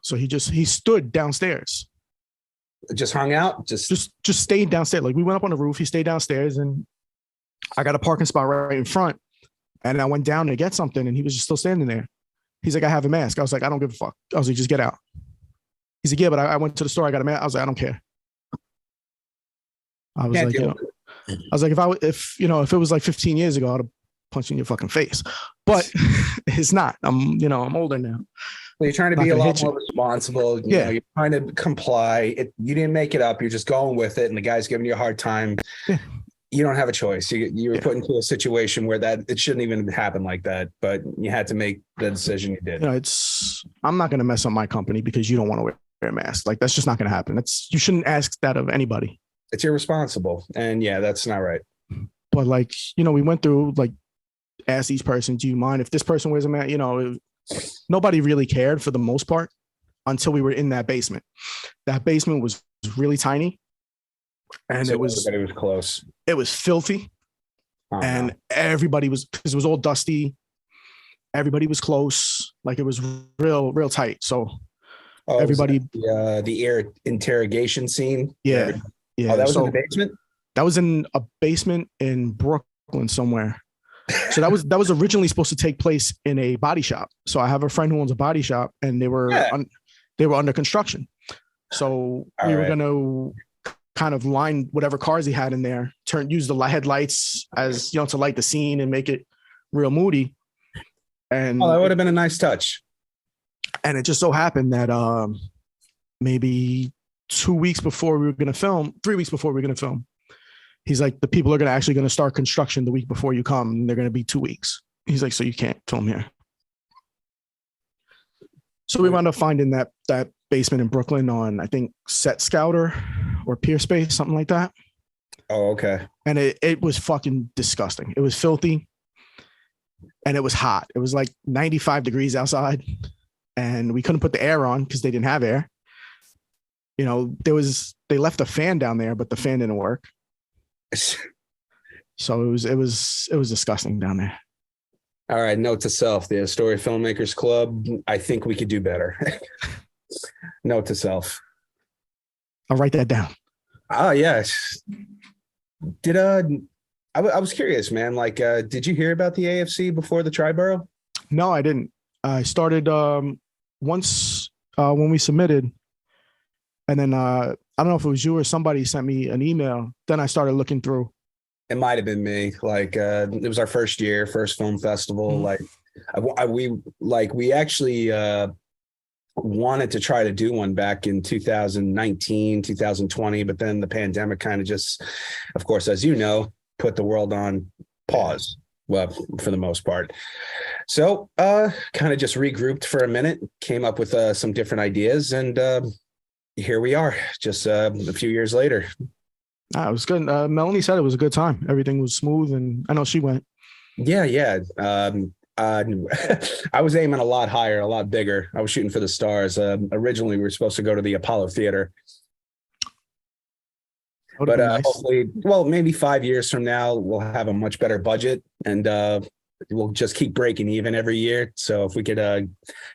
So he stood downstairs. Just hung out? Just stayed downstairs. Like, we went up on the roof. He stayed downstairs, and I got a parking spot right in front. And I went down to get something, and he was just still standing there. He's like, I have a mask. I was like, I don't give a fuck. I was like, just get out. He's like, yeah, but I went to the store. I got a mask. I was like, I don't care. I was like, if it was like 15 years ago, I'd have punched you in your fucking face. But it's not. I'm older now. Well, you're trying to be a lot more responsible. You know, you're trying to comply. You didn't make it up. You're just going with it, and the guy's giving you a hard time. Yeah. You don't have a choice. You were put into a situation where that it shouldn't even happen like that, but you had to make the decision you did. I'm not going to mess up my company because you don't want to wear a mask. Like, that's just not going to happen. You shouldn't ask that of anybody. It's irresponsible. And yeah, that's not right. But we went through, asked each person, do you mind if this person wears a mask? Nobody really cared for the most part until we were in that basement. That basement was really tiny. And so everybody was close. It was filthy. And everybody was, because it was all dusty. Everybody was close. Like, it was real tight. So everybody, the air interrogation scene. Yeah. Oh, that was in the basement? That was in a basement in Brooklyn somewhere. So that was originally supposed to take place in a body shop. So I have a friend who owns a body shop, and they were under construction. So we were going to kind of line whatever cars he had in there, use the headlights as, to light the scene and make it real moody. And that would have been a nice touch. And it just so happened that maybe 2 weeks before we were going to film, 3 weeks before we were going to film, he's like, the people are actually going to start construction the week before you come, and they're going to be 2 weeks. He's like, so you can't film here. So we wound up finding that basement in Brooklyn on, I think, Set Scouter or Peerspace, something like that. Oh, okay. And it was fucking disgusting. It was filthy, and it was hot. It was like 95 degrees outside, and we couldn't put the air on because they didn't have air. They left a fan down there, but the fan didn't work. So it was disgusting down there. All right. Note to self, the Astoria Filmmakers Club. I think we could do better. Note to self. I'll write that down. Oh, yes. I was curious, man. Did you hear about the AFC before the Tri-Borough? No, I didn't. I started once when we submitted, and then I don't know if it was you or somebody sent me an email. Then I started looking through. It might have been me. It was our first film festival. Mm-hmm. We actually wanted to try to do one back in 2019, 2020, but then the pandemic kind of just, of course, as you know, put the world on pause. Well, for the most part. So kind of just regrouped for a minute, came up with some different ideas, and here we are just a few years later. It was good. Melanie said it was a good time. Everything was smooth, and I know she went. Yeah. I was aiming a lot higher, a lot bigger. I was shooting for the stars. Originally, we were supposed to go to the Apollo Theater. But nice. Hopefully, maybe 5 years from now, we'll have a much better budget, and we'll just keep breaking even every year. So if we could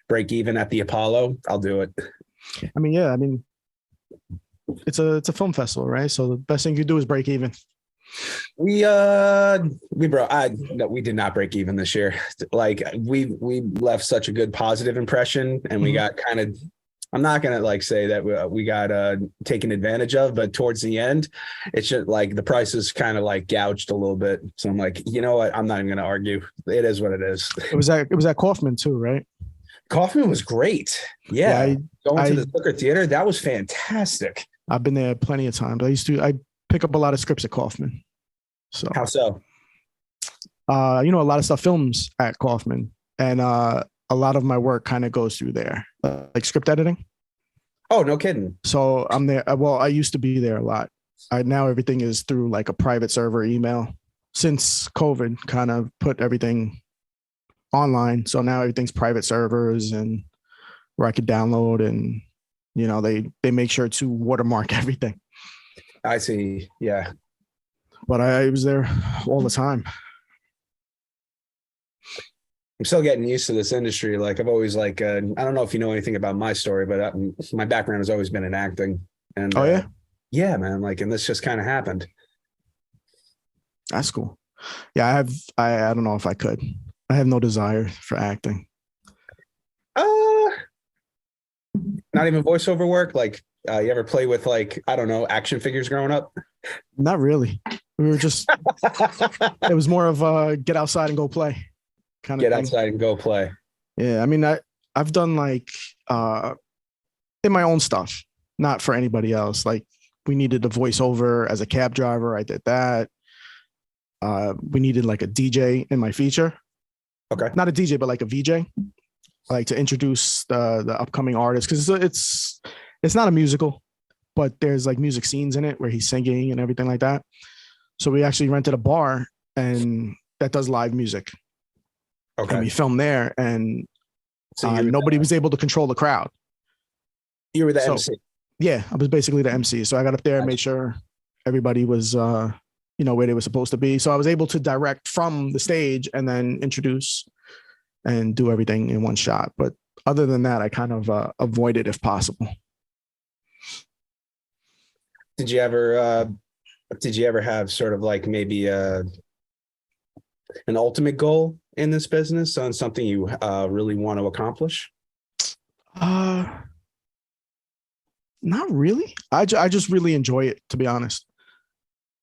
break even at the Apollo, I'll do it. I mean, it's a film festival, right? So the best thing you do is break even. We did not break even this year. We left such a good positive impression, and we got kind of I'm not gonna like say that we got taken advantage of, but towards the end, it's just like the prices kind of like gouged a little bit. So I'm like, you know what? I'm not even gonna argue. It is what it is. It was at Kaufman too, right? Kaufman was great. Yeah, Yeah, going to I the Zucker Theater, that was fantastic. I've been there plenty of times. I pick up a lot of scripts at Kaufman. So How so? a lot of stuff films at Kaufman, and a lot of my work kind of goes through there, like script editing. Oh, no kidding. So I'm there. Well, I used to be there a lot. Now everything is through like a private server email. Since COVID kind of put everything online, so now everything's private servers and where I could download, and they make sure to watermark everything. I see. Yeah. But I was there all the time. I'm still getting used to this industry. Like I've always like, I don't know if you know anything about my story, but my background has always been in acting. And Oh yeah, yeah, man. Like, and this just kind of happened. that's cool. Yeah, I don't know if I could. I have no desire for acting. Uh, Not even voiceover work. Like, you ever play with like, I don't know, action figures growing up? Not really. We were just. It was more of a get outside and go play kind of Get thing. outside and go play. Yeah, I mean, I've done like in my own stuff, not for anybody else. Like we needed a voiceover as a cab driver. I did that. We needed like a DJ in my feature. Okay. Not a DJ, but like a VJ, like to introduce the upcoming artist, because it's not a musical, but there's like music scenes in it where he's singing and everything like that. So we actually rented a bar and that does live music. Okay. And we filmed there, and So nobody was able to control the crowd. you were the So- MC. Yeah, I was basically the MC. So I got up there and made sure everybody was, where they were supposed to be. So I was able to direct from the stage and then introduce and do everything in one shot. But other than that, I kind of avoid it if possible. Did you ever have sort of like maybe an ultimate goal in this business on something you really want to accomplish? Not really. I just really enjoy it, to be honest.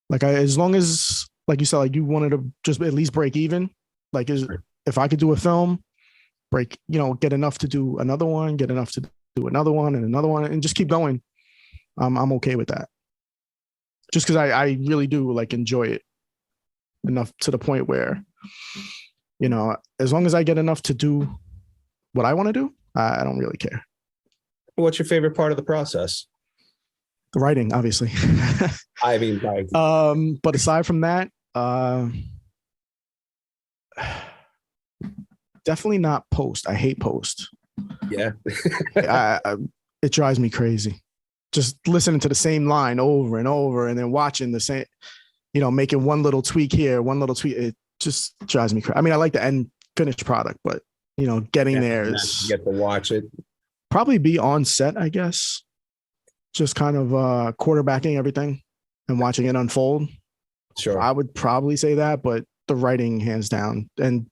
Like as long as, like you said, like you wanted to just at least break even. Like if I could do a film, get enough to do another one, get enough to do another one and another one, and just keep going. I'm okay with that. Just because I really do like enjoy it enough to the point where, as long as I get enough to do what I want to do, I don't really care. What's your favorite part of the process? The writing, obviously. I mean, like, But aside from that, definitely not post. I hate post. yeah. It drives me crazy. Just listening to the same line over and over, and then watching the same, making one little tweak here, one little tweak. It just drives me crazy. I mean, I like the end finished product, but getting there is Get to watch it. probably be on set, I guess. Just kind of quarterbacking everything and watching it unfold. Sure. I would probably say that, but the writing hands down, and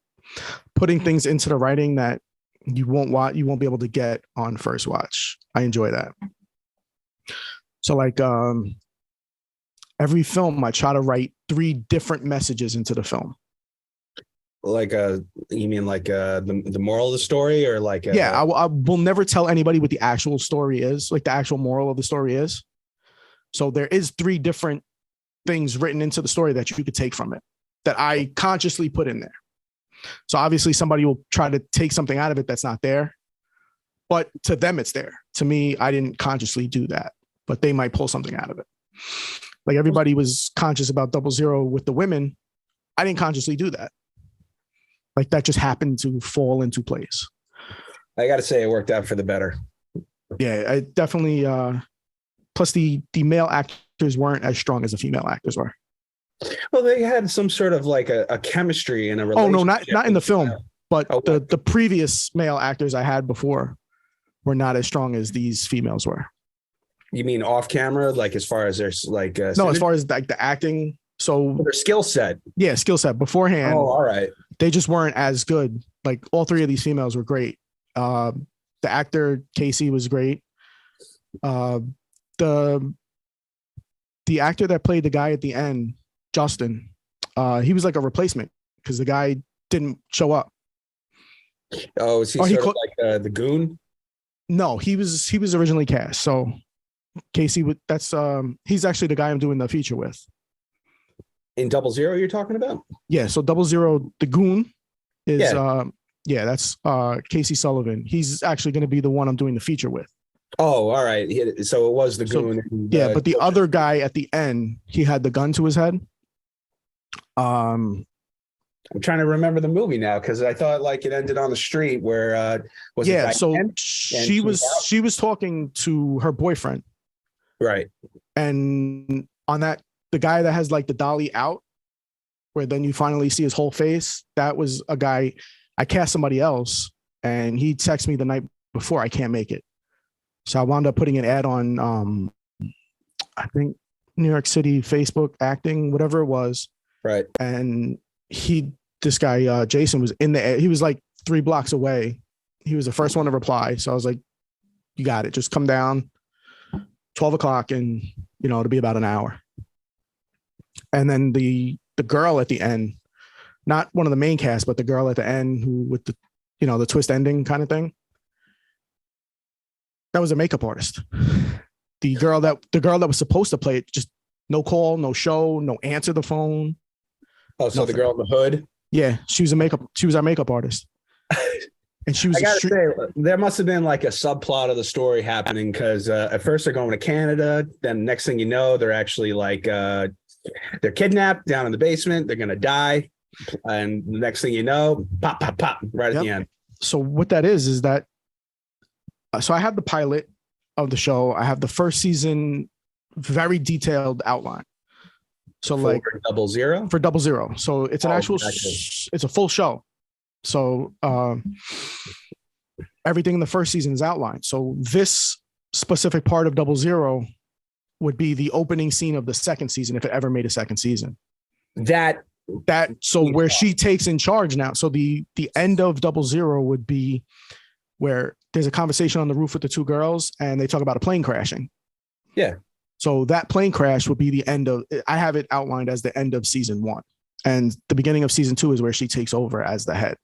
putting things into the writing that you won't be able to get on first watch. I enjoy that. So like every film, I try to write 3 different messages into the film. Like you mean like the moral of the story, or like Yeah, I will never tell anybody what the actual story is, like the actual moral of the story is. So there is 3 different things written into the story that you could take from it that I consciously put in there. So obviously somebody will try to take something out of it that's not there, but to them it's there. To me, I didn't consciously do that, but they might pull something out of it. Like everybody was conscious about 00 with the women. I didn't consciously do that. Like that just happened to fall into place. I got to say it worked out for the better. Yeah, I definitely. Plus, the male actors weren't as strong as the female actors were. Well, they had some sort of like a chemistry and a Oh relationship. no, not in the film, but Oh, the previous male actors I had before were not as strong as these females were. You mean off camera, like as far as there's like No, as far as like the acting. So their skill set. yeah, skill set beforehand. Oh, all right. They just weren't as good. Like all 3 of these females were great. The actor Casey was great. Uh, the actor that played the guy at the end, Justin, he was like a replacement because the guy didn't show up. Oh, is he Or he sort of co- like the goon? No, he was originally cast. So Casey would that's he's actually the guy I'm doing the feature with. In 00 you're talking about? Yeah, so 00 the goon is Yeah. that's Casey Sullivan. He's actually going to be the one I'm doing the feature with. Oh, all right. So it was the So goon. And, yeah, but the other guy at the end, he had the gun to his head. I'm trying to remember the movie now because I thought like it ended on the street where was it yeah, so Diane? she was talking to her boyfriend, Right. and on that, the guy that has like the dolly out, where then you finally see his whole face, that was a guy. I cast somebody else, and he texted me the night before, I can't make it. So I wound up putting an ad on, I think New York City, Facebook, acting, whatever it was. Right. And this guy, Jason, was in the ad. He was like 3 blocks away. He was the first one to reply. So I was like, you got it. Just come down 12 o'clock and, it'll be about an hour. And then the girl at the end, not one of the main cast, but the girl at the end who with the, the twist ending kind of thing. That was a makeup artist. The girl that was supposed to play it, just no call, no show, no answer the phone. Oh, so nothing. the girl in the hood? Yeah, she was our makeup artist. And she was I gotta say, there must have been like a subplot of the story happening because at first they're going to Canada. Then next thing you know, they're actually like they're kidnapped down in the basement. They're gonna die, and the next thing you know, pop, pop, pop, right at the end. So what that is that. So I have the pilot of the show. I have the first season, very detailed outline. So For like 00? For 00. So it's an it's a full show. So everything in the first season is outlined. So this specific part of 00 would be the opening scene of the second season if it ever made a second season. So where she takes in charge now. So the end of 00 would be where there's a conversation on the roof with the 2 girls and they talk about a plane crashing. Yeah. So that plane crash would be the end of, I have it outlined as the end of season 1. And the beginning of season 2 is where she takes over as the head.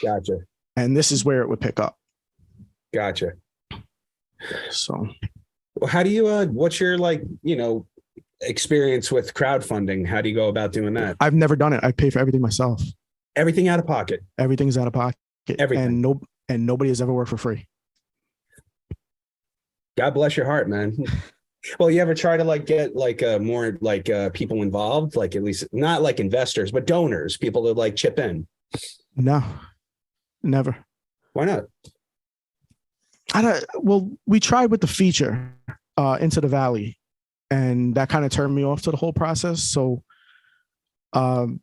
Gotcha. And this is where it would pick up. Gotcha. So well, how do you, what's your experience with crowdfunding? How do you go about doing that? I've never done it. I pay for everything myself. Everything out of pocket. Everything's out of pocket. Everything. And nobody has ever worked for free. God bless your heart, man. Well, you ever try to get more people involved, like at least not like investors, but donors, people that chip in? No, never. Why not? Well, we tried with the feature, Into the Valley, and that kind of turned me off to the whole process. So, it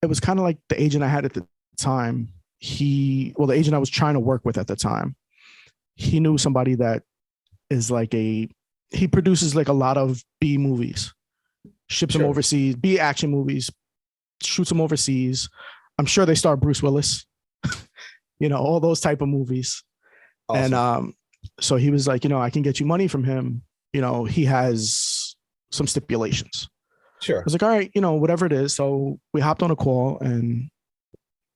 was kind of like the agent I had at the time. The agent I was trying to work with at the time, he knew somebody that is he produces a lot of B movies, ships them overseas, B action movies, shoots them overseas. I'm sure they star Bruce Willis, all those type of movies. Awesome. And so he was like, I can get you money from him. He has some stipulations. Sure. I was like, all right, whatever it is. So we hopped on a call and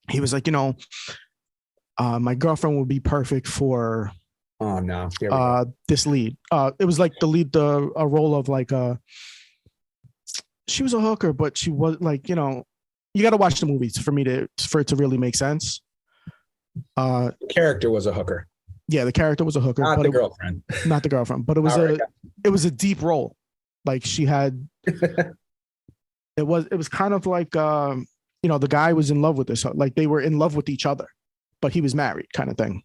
he was like, my girlfriend would be perfect for this lead. It was like a role of she was a hooker, but she was you got to watch the movies for it to really make sense. The character was a hooker. Yeah, the character was a hooker. Not the girlfriend. Not the girlfriend, but it was a deep role. Like she had, it was kind of like, the guy was in love with this, like they were in love with each other, but he was married kind of thing.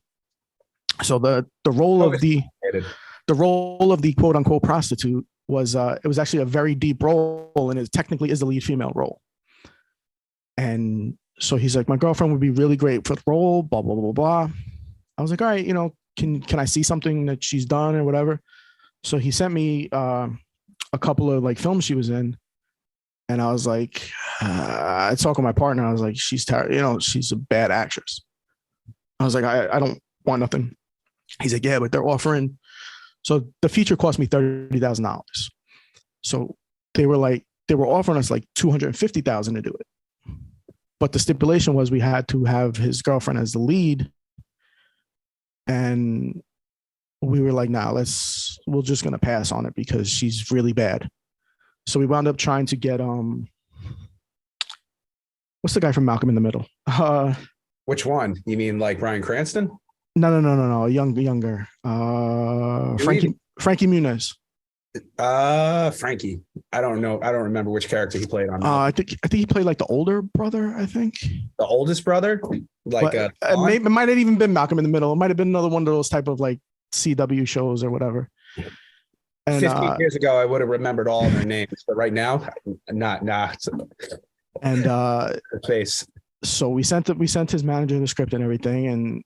So the role of the quote unquote prostitute was, it was actually a very deep role and it technically is the lead female role. And so he's like, my girlfriend would be really great for the role, blah, blah, blah, blah. I was like, all right, can I see something that she's done or whatever? So he sent me a couple of films she was in. And I was like, I talked with my partner. I was like, she's she's a bad actress. I was like, I don't want nothing. He's like, yeah, but they're offering. So the feature cost me $30,000. So they were offering us like $250,000 to do it. But the stipulation was we had to have his girlfriend as the lead. And we were like, nah, we're just going to pass on it because she's really bad. So we wound up trying to get, what's the guy from Malcolm in the Middle? Which one? You mean like Bryan Cranston? No. Younger. Frankie Muniz. Frankie. I don't know. I don't remember which character he played on. I think he played like the older brother. I think the oldest brother. Like it might have even been Malcolm in the Middle. It might have been another one of those type of like CW shows or whatever. And 15 years ago, I would have remembered all of their names, but right now, not. And face. So we sent his manager the script and everything, and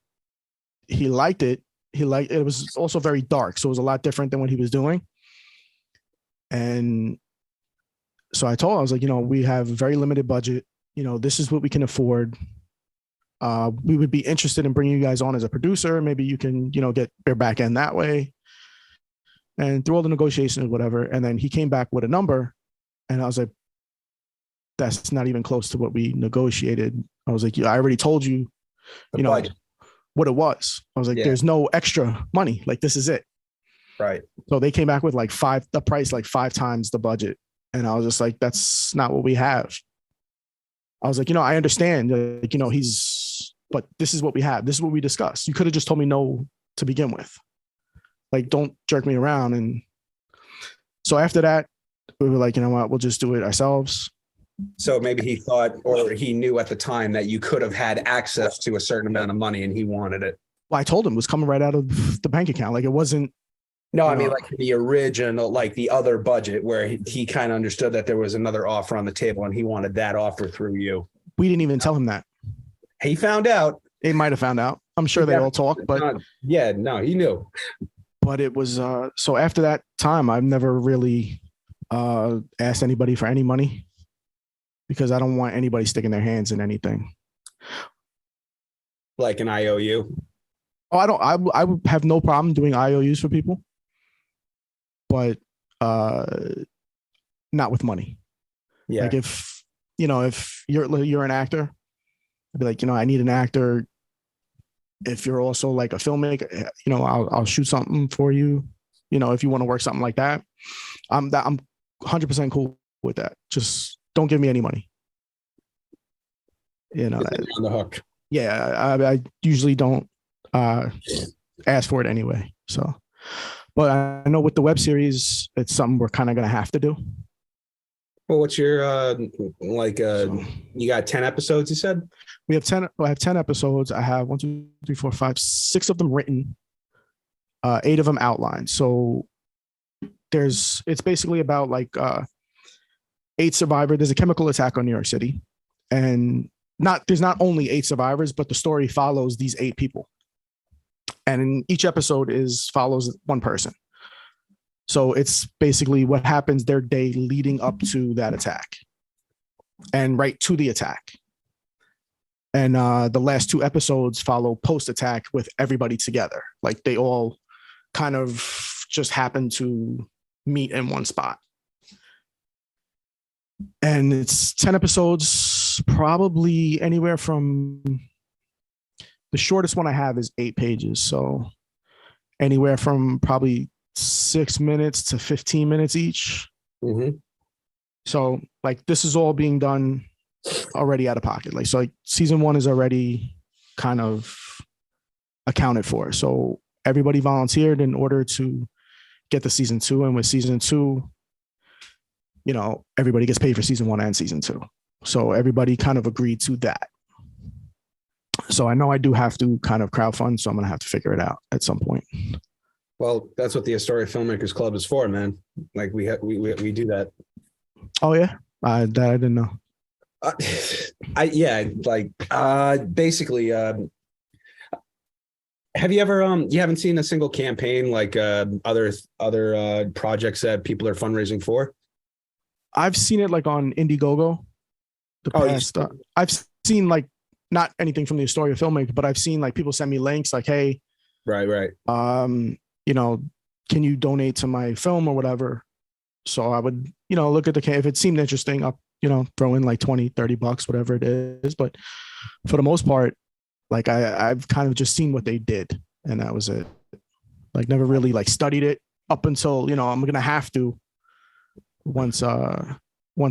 he liked it. It was also very dark, so it was a lot different than what he was doing. And so I told him, I was like, we have a very limited budget. This is what we can afford. We would be interested in bringing you guys on as a producer. Maybe you can, get your back end that way. And through all the negotiations, whatever. And then he came back with a number, and I was like, that's not even close to what we negotiated. I was like, I already told you, what it was. I was like, there's no extra money. Like, this is it. Right. So they came back with like the price, like 5 times the budget. And I was just like, that's not what we have. I was like, I understand, but this is what we have. This is what we discussed. You could have just told me no to begin with. Like, don't jerk me around. And so after that, we were like, you know what, we'll just do it ourselves. So maybe he thought, or he knew at the time that you could have had access to a certain amount of money and he wanted it. Well, I told him it was coming right out of the bank account. Like, it wasn't. No, I mean, like the original, like the other budget where he kind of understood that there was another offer on the table and he wanted that offer through you. We didn't even tell him that. He found out. He might have found out. I'm sure they all talk, but he knew. But it was, so after that time, I've never really asked anybody for any money because I don't want anybody sticking their hands in anything. Like an IOU? Oh, I would have no problem doing IOUs for people, but not with money. Yeah. Like if you're an actor, I'd be like, I need an actor. If you're also like a filmmaker, I'll shoot something for you. If you want to work something like that, I'm 100% cool with that. Just don't give me any money. On the hook. Yeah, I usually don't ask for it anyway. So, but I know with the web series, it's something we're kind of going to have to do. Well, what's your you got 10 episodes, you said? I have 10 episodes. I have 1, 2, 3, 4, 5, 6 of them written, 8 of them outlined. So it's basically about like 8 survivors. There's a chemical attack on New York City, and there's not only 8 survivors, but the story follows these 8 people. And in each episode follows one person. So it's basically what happens their day leading up to that attack and right to the attack. And the last 2 episodes follow post-attack with everybody together. Like they all kind of just happen to meet in one spot. And it's 10 episodes, probably anywhere from the shortest one I have is 8 pages. So anywhere from probably 6 minutes to 15 minutes each. Mm-hmm. So like this is all being done already out of pocket. Like season 1 is already kind of accounted for. So everybody volunteered in order to get the season 2. And with season 2, everybody gets paid for season 1 and season 2. So everybody kind of agreed to that. So I know I do have to kind of crowdfund, so I'm going to have to figure it out at some point. Well, that's what the Astoria Filmmakers Club is for, man. Like we do that. Oh yeah, I didn't know. Basically, have you ever you haven't seen a single campaign like other projects that people are fundraising for? I've seen it like on Indiegogo. I've seen like not anything from the Astoria Filmmaker, but I've seen like people send me links like, hey, Right. You know, can you donate to my film or whatever? So I would, look at if it seemed interesting, I'll, throw in like 20, $30, whatever it is. But for the most part, like I've kind of just seen what they did, and that was it. Like never really like studied it up until, I'm gonna have to once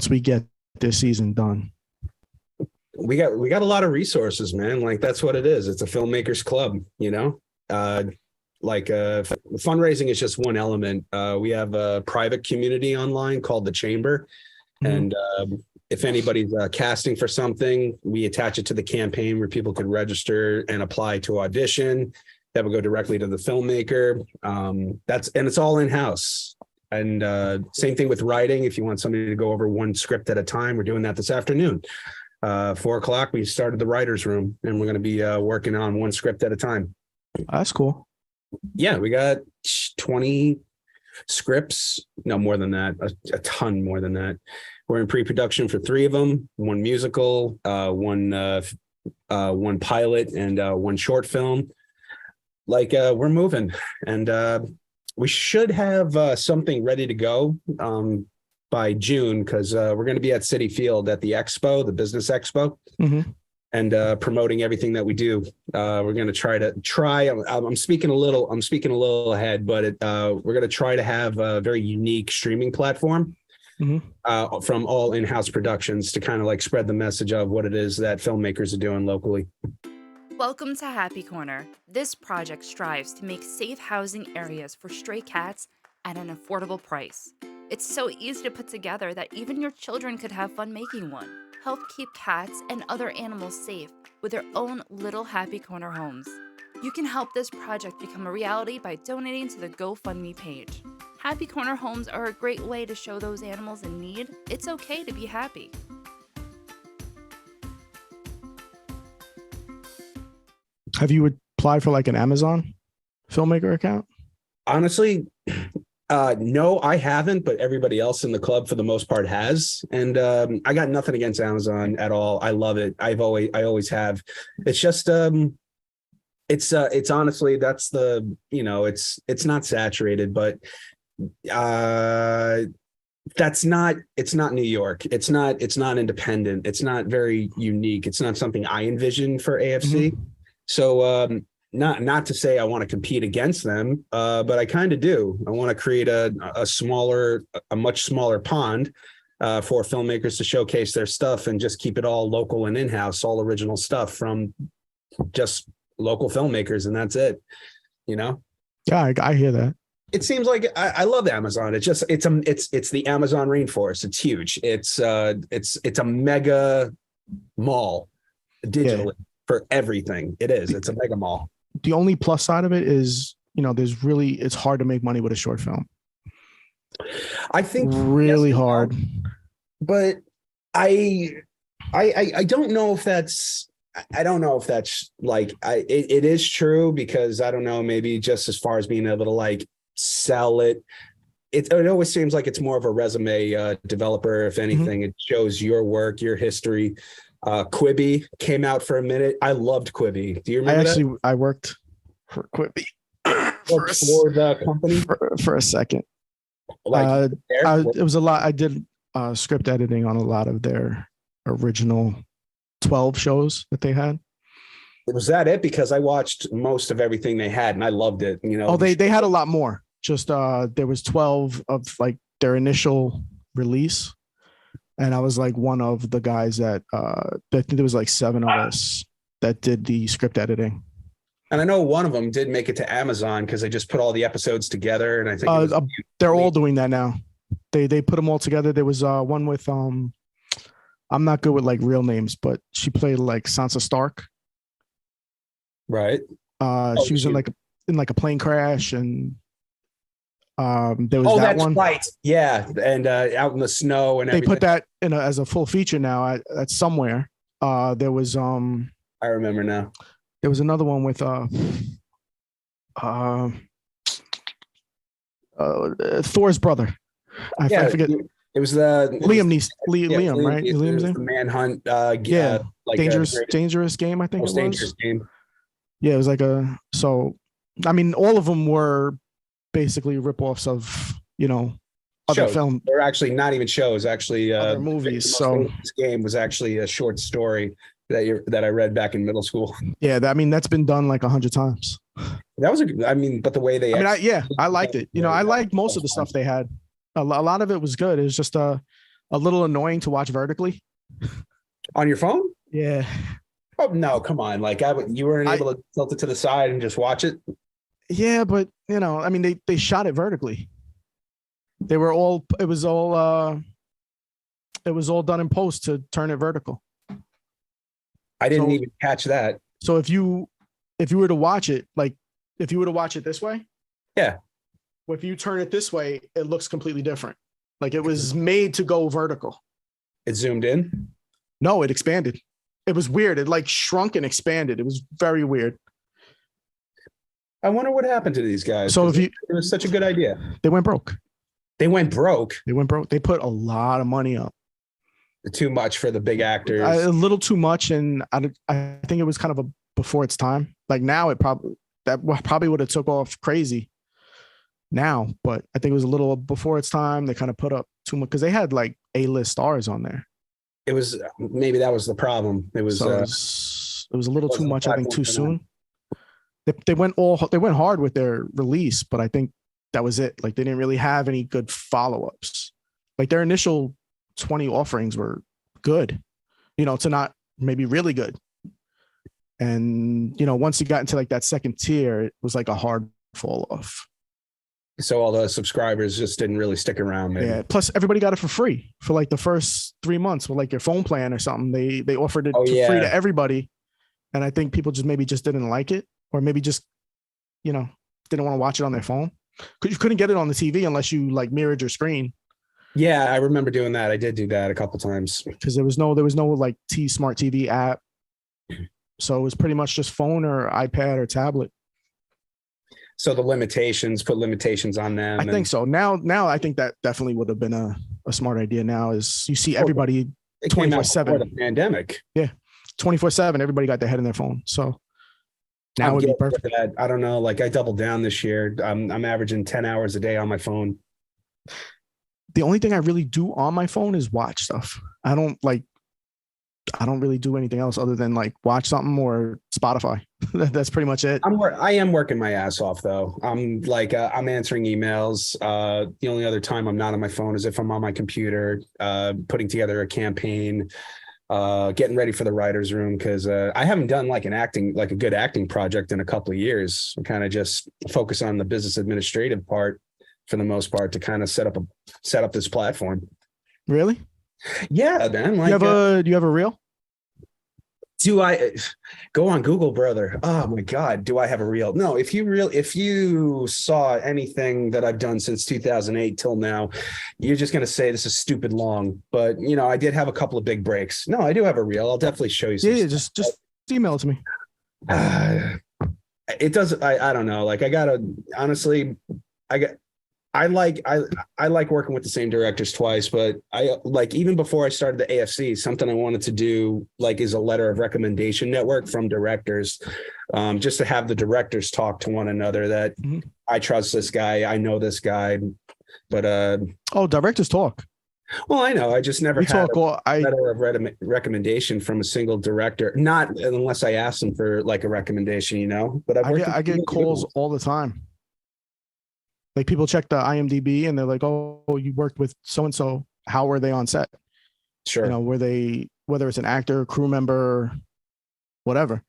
we get this season done. We got a lot of resources, man. Like that's what it is. It's a filmmakers club, fundraising is just one element. We have a private community online called the Chamber. And if anybody's casting for something, we attach it to the campaign where people can register and apply to audition. That would go directly to the filmmaker. And it's all in-house. And same thing with writing. If you want somebody to go over one script at a time, we're doing that this afternoon. 4:00, we started the writer's room, and we're going to be working on one script at a time. That's cool. Yeah, we got 20 scripts. No, more than that, a ton more than that. We're in pre-production for 3 of them, one musical, one pilot, and one short film. We're moving, and we should have something ready to go by June, because we're going to be at Citi Field at the expo, the business expo. And promoting everything that we do. We're going to try. I'm speaking a little ahead, but we're going to try to have a very unique streaming platform from all in-house productions to kind of like spread the message of what it is that filmmakers are doing locally. Welcome to Happy Corner. This project strives to make safe housing areas for stray cats at an affordable price. It's so easy to put together that even your children could have fun making one. Help keep cats and other animals safe with their own little Happy Corner homes. You can help this project become a reality by donating to the GoFundMe page. Happy Corner homes are a great way to show those animals in need it's okay to be happy. Have you applied for like an Amazon filmmaker account? Honestly, no, I haven't, but everybody else in the club for the most part has. And I got nothing against Amazon at all. I love it. I always have. It's just it's honestly, that's the, it's not saturated, but it's not New York. It's not independent. It's not very unique. It's not something I envision for AFC. So not to say I want to compete against them, but I kind of do. I want to create a much smaller pond for filmmakers to showcase their stuff and just keep it all local and in-house, all original stuff from just local filmmakers, and that's it. Yeah, I hear that. It seems like I love Amazon. It's the Amazon rainforest. It's huge. It's a mega mall digitally for everything. It's a mega mall. The only plus side of it is, it's hard to make money with a short film. I think really hard. But I don't know if that's like it is true, because I don't know, maybe just as far as being able to like sell it. It always seems like it's more of a resume developer. If anything, it shows your work, your history. Quibi came out for a minute. I loved Quibi. Do you remember I worked for Quibi for the company for a second. It was a lot. I did script editing on a lot of their original 12 shows that they had. Was that it? Because I watched most of everything they had and I loved it. They had a lot more. Just there was 12 of like their initial release. And I was like one of the guys that there was like 7 of us that did the script editing. And I know one of them did make it to Amazon because they just put all the episodes together. And I think they're all doing that now. They put them all together. There was one with I'm not good with like real names, but she played like Sansa Stark. Right. She was in like a plane crash, and there was that one. Right. Yeah, and out in the snow and everything. They put that in as a full feature now at somewhere. There was I remember now. There was another one with Thor's brother. I forget. It was the Liam, right? Liam's name? The Manhunt. Like dangerous game. I think it was. Dangerous game. Yeah, it was like I mean, all of them were basically ripoffs of, other Shows. film, They're actually not even shows. Actually, other movies. the most So famous game was actually a short story that I read back in middle school. yeah, I mean, that's been done like 100 times. That was I mean, but the way they. I mean, I liked it. I liked most of the stuff they had. A lot of it was good. It was just a little annoying to watch vertically. On your phone? Yeah. Oh no! Come on! Like you weren't able to tilt it to the side and just watch it. Yeah, but I mean, they shot it vertically. It was all done in post to turn it vertical. I didn't even catch that. So if you were to watch it, like if you were to watch it this way, yeah. If you turn it this way, it looks completely different. Like it was made to go vertical. It zoomed in? No, it expanded. It was weird. It like shrunk and expanded. It was very weird. I wonder what happened to these guys. So it was such a good idea. They went broke. They went broke. They put a lot of money up. Too much for the big actors. A little too much, and I think it was kind of before its time. Like now, that probably would have took off crazy now, but I think it was a little before its time. They kind of put up too much because they had like A-list stars on there. It was maybe that was the problem. It was it was a little too much. I think too soon. They went hard with their release, but I think that was it. Like they didn't really have any good follow-ups. Like their initial 20 offerings were good, to not maybe really good. And, once you got into like that second tier, it was like a hard fall off. So all the subscribers just didn't really stick around. Maybe. Yeah. Plus everybody got it for free for like the first 3 months with like your phone plan or something. They offered it free to everybody. And I think people just didn't like it, or maybe just, didn't want to watch it on their phone. Because you couldn't get it on the TV unless you like mirrored your screen. Yeah, I remember doing that. I did do that a couple times. Because there was no like smart TV app. So it was pretty much just phone or iPad or tablet. So the put limitations on them. I think so. Now I think that definitely would have been a smart idea. Now is you see everybody 24/7. The pandemic. Yeah. 24/7. Everybody got their head in their phone. So now would be perfect. I don't know. Like I doubled down this year. I'm averaging 10 hours a day on my phone. The only thing I really do on my phone is watch stuff. I don't really do anything else other than like watch something or Spotify. That's pretty much it. I am working my ass off though. I'm answering emails. The only other time I'm not on my phone is if I'm on my computer, putting together a campaign, getting ready for the writer's room. Cause I haven't done like a good acting project in a couple of years. I kind of just focus on the business administrative part for the most part to kind of set up this platform. Really? Yeah, man. Like, do you have a reel? Do I go on Google, brother? Oh my God. Do I have a reel? No, if you saw anything that I've done since 2008 till now, you're just going to say this is stupid long, but I did have a couple of big breaks. No, I do have a reel. I'll definitely show you. Yeah, just email it to me. It does. I don't know. Like honestly, I like working with the same directors twice, but I like even before I started the AFC, something I wanted to do like is a letter of recommendation network from directors, just to have the directors talk to one another that I trust this guy. I know this guy, but directors talk. Well, I know. I just never had a letter of recommendation from a single director, not unless I asked them for like a recommendation, but I get calls all the time. Like people check the IMDb and they're like, "Oh, you worked with so and so. How were they on set? Sure. Whether it's an actor, crew member, whatever."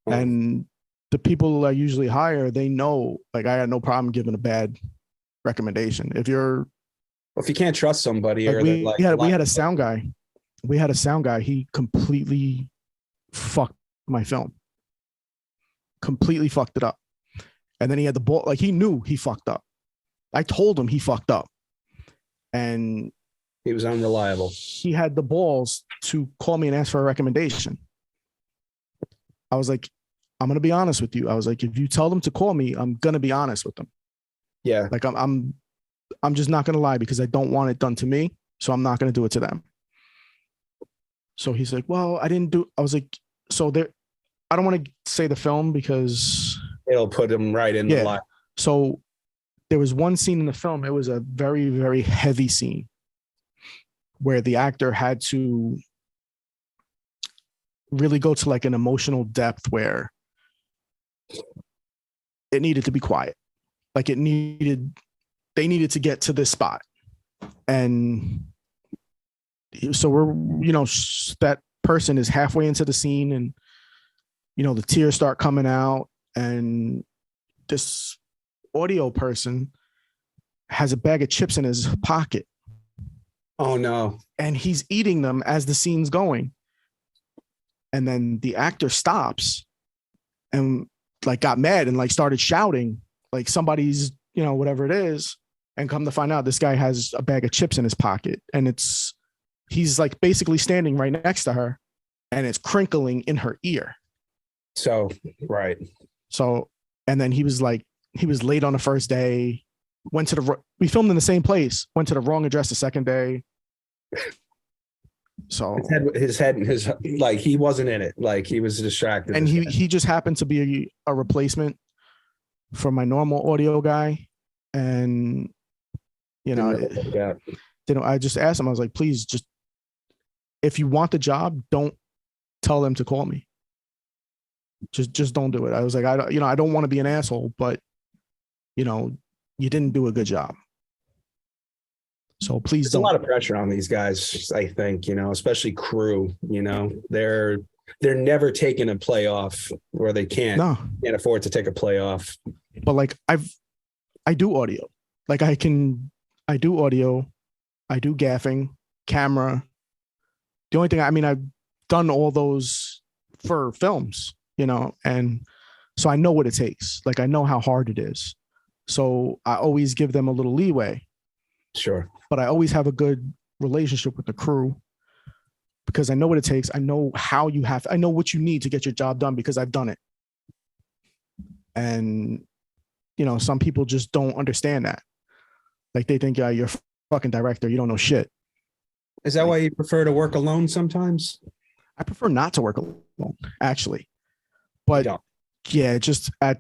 And the people I usually hire, they know, like I had no problem giving a bad recommendation. If you can't trust somebody, we had a sound guy. He completely fucked my film. Completely fucked it up. And then he had the ball. Like he knew he fucked up. I told him he fucked up, and he was unreliable. He had the balls to call me and ask for a recommendation. I was like, I'm going to be honest with you. I was like, if you tell them to call me, I'm going to be honest with them. Yeah. Like I'm just not going to lie because I don't want it done to me. So I'm not going to do it to them. So he's like, well, I didn't do, I was like, so there, I don't want to say the film because It'll put them right in the Yeah. line. So there was one scene in the film. It was a very, very heavy scene where the actor had to really go to like an emotional depth where it needed to be quiet. Like they needed to get to this spot. And so that person is halfway into the scene and, the tears start coming out, and this audio person has a bag of chips in his pocket. Oh no. And he's eating them as the scene's going. And then the actor stops and like got mad and like started shouting, like somebody's, whatever it is. And come to find out, this guy has a bag of chips in his pocket, and he's like basically standing right next to her, and it's crinkling in her ear. So, right. So, and then he was late on the first day, we filmed in the same place, went to the wrong address the second day. So his head, like he wasn't in it. Like he was distracted. And he just happened to be a replacement for my normal audio guy. And, I just asked him, I was like, please just, if you want the job, don't tell them to call me. Just don't do it. I was like, I don't want to be an asshole, but you didn't do a good job. So please There's a lot of pressure on these guys, I think, especially crew, they're never taking a play off, or they can't afford to take a play off. But like I do audio. Like I do audio, I do gaffing, camera. The only thing, I've done all those for films, and so I know what it takes. Like I know how hard it is. So I always give them a little leeway. Sure. But I always have a good relationship with the crew because I know what it takes. I know I know what you need to get your job done because I've done it. And, some people just don't understand that. Like they think, you're a fucking director. You don't know shit. Is that why you prefer to work alone sometimes? I prefer not to work alone, actually. But yeah, just I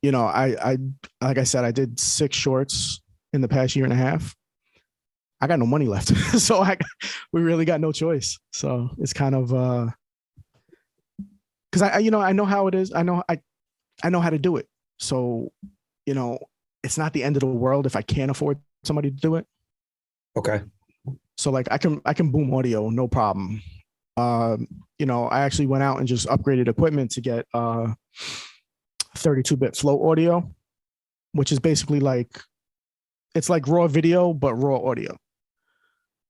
like I said, I did 6 shorts in the past year and a half. I got no money left. So we really got no choice. So it's kind of, cause I know how it is. I know how to do it. So, it's not the end of the world if I can't afford somebody to do it. Okay. So like I can boom audio, no problem. I actually went out and just upgraded equipment to get 32-bit float audio, which is basically it's like raw video, but raw audio.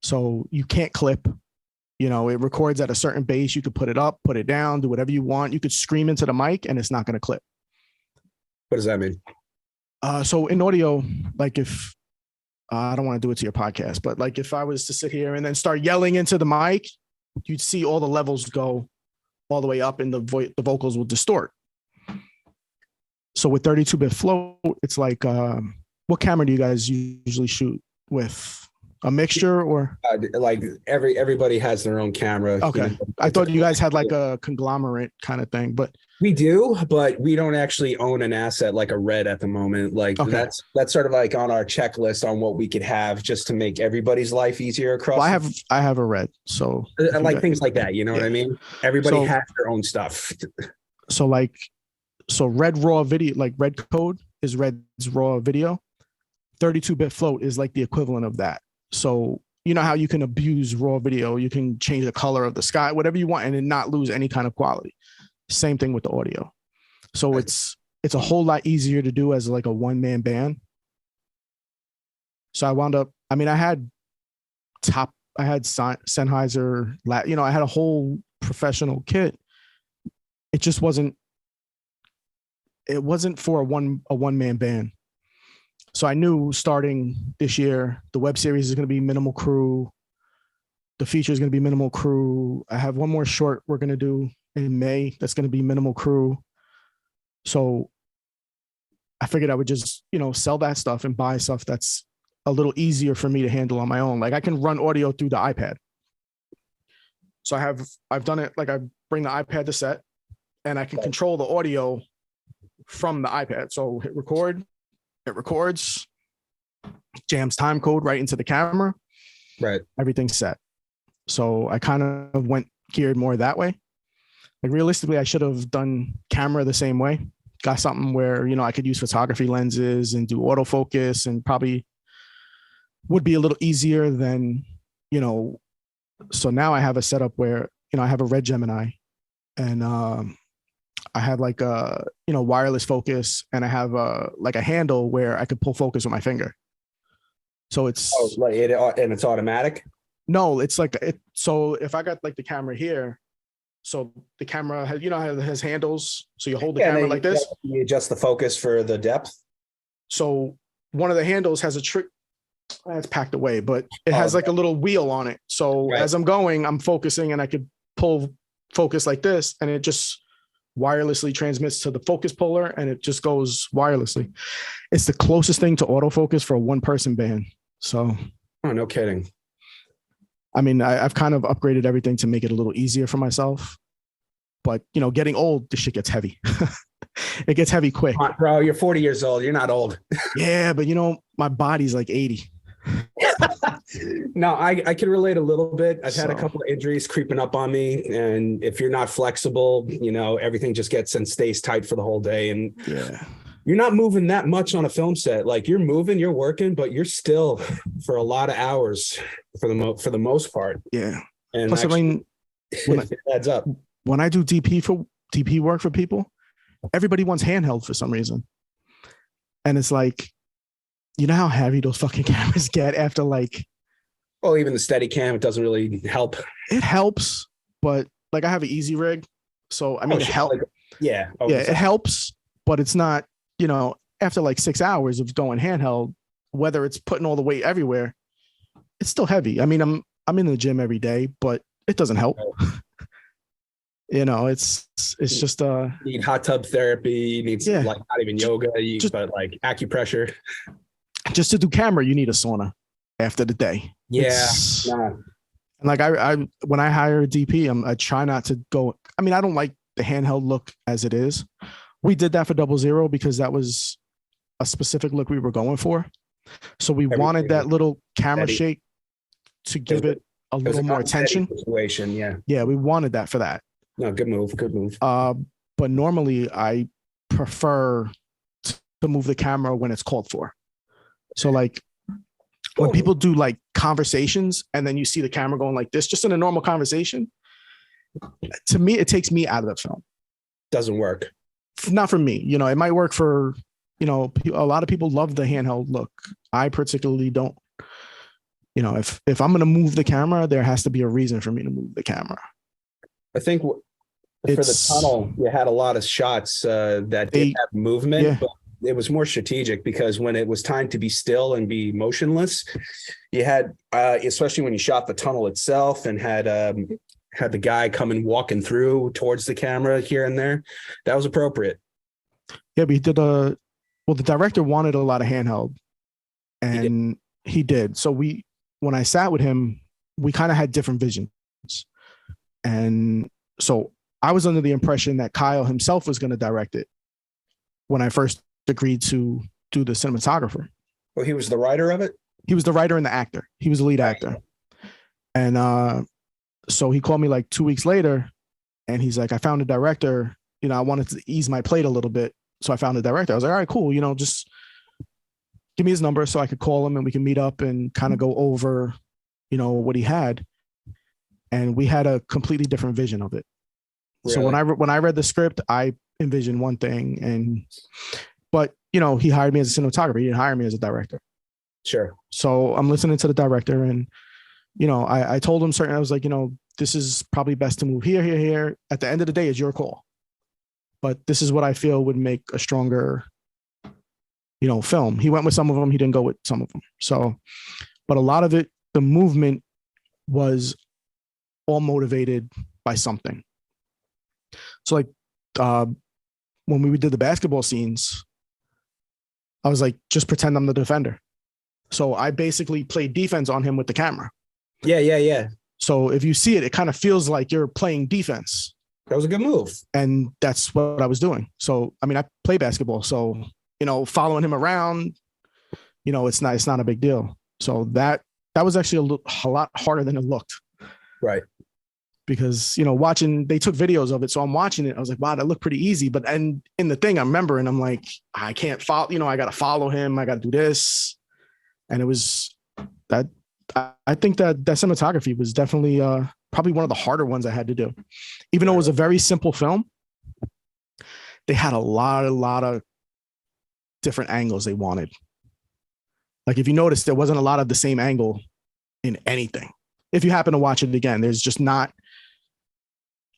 So you can't clip, it records at a certain bass. You could put it up, put it down, do whatever you want. You could scream into the mic and it's not going to clip. What does that mean? So in audio, like if, I don't want to do it to your podcast, but like if I was to sit here and then start yelling into the mic, you'd see all the levels go all the way up and the vocals will distort. So with 32-bit float, it's like, what camera do you guys usually shoot with? A mixture or? Like everybody has their own camera. Okay. I thought you guys had like a conglomerate kind of thing, but. We do, but we don't actually own an asset like a Red at the moment. Like that's sort of like on our checklist on what we could have just to make every's life easier across. Well, I have a Red, so I like things like that. You know what I mean? Everybody has their own stuff. So Red raw video, like Red code is Red's raw video. 32-bit float is like the equivalent of that. So you know how you can abuse raw video, you can change the color of the sky, whatever you want, and then not lose any kind of quality. Same thing with the audio. So it's a whole lot easier to do as like a one-man band. So I wound up, I had Sennheiser, I had a whole professional kit. It just wasn't for a one-man band. So I knew starting this year, the web series is going to be minimal crew. The feature is going to be minimal crew. I have one more short we're going to do in May that's going to be minimal crew. So I figured I would just, sell that stuff and buy stuff that's a little easier for me to handle on my own. Like I can run audio through the iPad. So I've done it, like I bring the iPad to set and I can control the audio from the iPad. So hit record, it records, jams time code right into the camera. Right. Everything's set. So I kind of went geared more that way. Like realistically, I should have done camera the same way. Got something where, I could use photography lenses and do autofocus, and probably would be a little easier than, so now I have a setup where, I have a Red Gemini, and I have like a, wireless focus, and I have like a handle where I could pull focus with my finger. So it's and it's automatic. No, it's like it. So if I got like the camera here, so the camera has, has handles. So you hold the camera like this. You adjust the focus for the depth. So one of the handles has a trick. It's packed away, but it has like a little wheel on it. So as I'm going, I'm focusing, and I could pull focus like this, and it just wirelessly transmits to the focus puller, and it just goes wirelessly. It's the closest thing to autofocus for a one-person band. So, oh, no kidding. I mean, I've kind of upgraded everything to make it a little easier for myself. But, getting old, this shit gets heavy. It gets heavy quick. Bro, you're 40 years old. You're not old. Yeah, but, my body's like 80. No, I can relate a little bit. I've had a couple of injuries creeping up on me. And if you're not flexible, everything just gets and stays tight for the whole day. And you're not moving that much on a film set. Like you're moving, you're working, but you're still for a lot of hours for the most part. Yeah. And plus, actually, it adds up. When I do DP work for people, everybody wants handheld for some reason. And it's like, you know how heavy those fucking cameras get after like. Well, even the Steadicam, it doesn't really help. It helps, but like I have an easy rig. So, I mean, it helps. It helps, but it's not, after like 6 hours of going handheld, whether it's putting all the weight everywhere, it's still heavy. I mean, I'm in the gym every day, but it doesn't help. It's just you need hot tub therapy, you need like not even yoga, but like acupressure. Just to do camera, you need a sauna after the day. Yeah. And like I when I hire a DP, I try not to go. I mean, I don't like the handheld look as it is. We did that for 00 because that was a specific look we were going for. So we wanted that little camera shake to give it a little more attention. Situation, yeah. Yeah, we wanted that for that. No, good move, good move. But normally I prefer to move the camera when it's called for. So like when people do like conversations and then you see the camera going like this, just in a normal conversation, to me, it takes me out of the film. Doesn't work. Not for me. It might work for, a lot of people love the handheld look. I particularly don't. If I'm going to move the camera, there has to be a reason for me to move the camera. I think for the tunnel, you had a lot of shots that did have movement, but it was more strategic because when it was time to be still and be motionless, you had, especially when you shot the tunnel itself and had the guy coming walking through towards the camera here and there, that was appropriate. Yeah, we did the director wanted a lot of handheld, and he did. So when I sat with him, we kind of had different visions. And so I was under the impression that Kyle himself was going to direct it when I first agreed to do the cinematographer. Well, he was the writer of it? He was the writer and the actor. He was the lead actor. And so he called me like 2 weeks later, and he's like, I found a director. I wanted to ease my plate a little bit. So I found a director. I was like, all right, cool. Just give me his number so I could call him and we can meet up and kind of go over, what he had. And we had a completely different vision of it. Really? So when I read the script, I envisioned one thing, but he hired me as a cinematographer. He didn't hire me as a director. Sure. So I'm listening to the director, and I told him I was like, this is probably best to move here. At the end of the day, it's your call. But this is what I feel would make a stronger, film. He went with some of them. He didn't go with some of them. So, but a lot of it, the movement was all motivated by something. So like when we did the basketball scenes, I was like, just pretend I'm the defender. So I basically played defense on him with the camera. Yeah. So if you see it, it kind of feels like you're playing defense. That was a good move. And that's what I was doing. So, I mean, I play basketball. So, following him around, it's not a big deal. So that was actually a lot harder than it looked. Right. Because, watching, they took videos of it. So I'm watching it. I was like, wow, that looked pretty easy. But and in the thing, I remember, and I'm like, I can't follow, I got to follow him. I got to do this. And it was that, I think that cinematography was definitely probably one of the harder ones I had to do. Even though it was a very simple film, they had a lot of different angles they wanted. Like if you notice, there wasn't a lot of the same angle in anything. If you happen to watch it again, there's just not.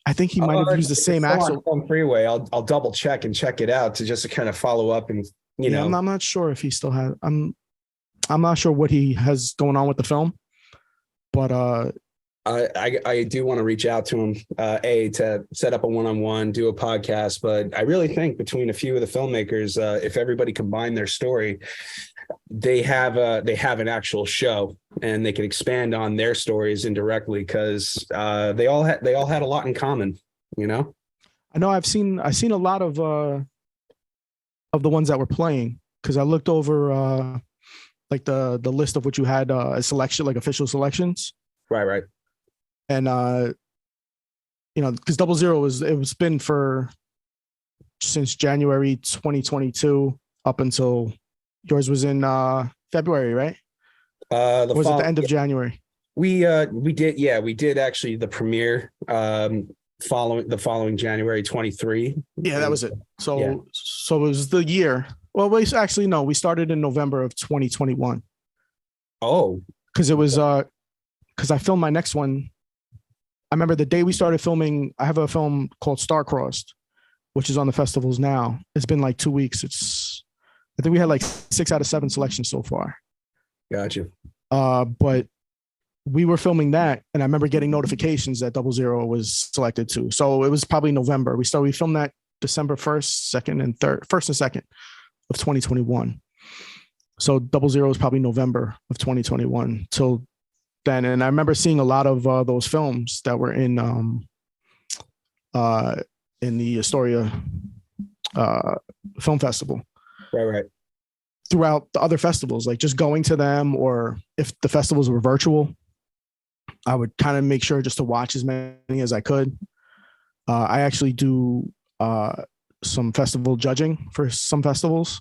I think he might have used the same axle. On Freeway, I'll double check and check it out to kind of follow up and I'm not sure if he still has. I'm not sure what he has going on with the film, but I do want to reach out to him, to set up a one-on-one, do a podcast. But I really think between a few of the filmmakers, if everybody combined their story, they have an actual show, and they can expand on their stories indirectly because they all had a lot in common. I know I've seen a lot of the ones that were playing, because I looked over like the list of what you had as selection, like official selections. Right. And because 00 was been since January 2022 up until yours was in February, right? Was it the end of January? We did actually the premiere following January 23. Yeah, that was it. So it was the year. Well, we started in November of 2021. Oh, because it was because I filmed my next one. I remember the day we started filming. I have a film called Star-Crossed, which is on the festivals now. It's been like 2 weeks. I think we had like 6 out of 7 selections so far. Gotcha. But we were filming that, and I remember getting notifications that 00 was selected too. So it was probably November. We filmed that December 1st, 2nd, and 3rd, 1st and 2nd of 2021. So 00 was probably November of 2021 till then. And I remember seeing a lot of those films that were in the Astoria Film Festival. Right. Throughout the other festivals, like just going to them, or if the festivals were virtual, I would kind of make sure just to watch as many as I could. I actually do some festival judging for some festivals.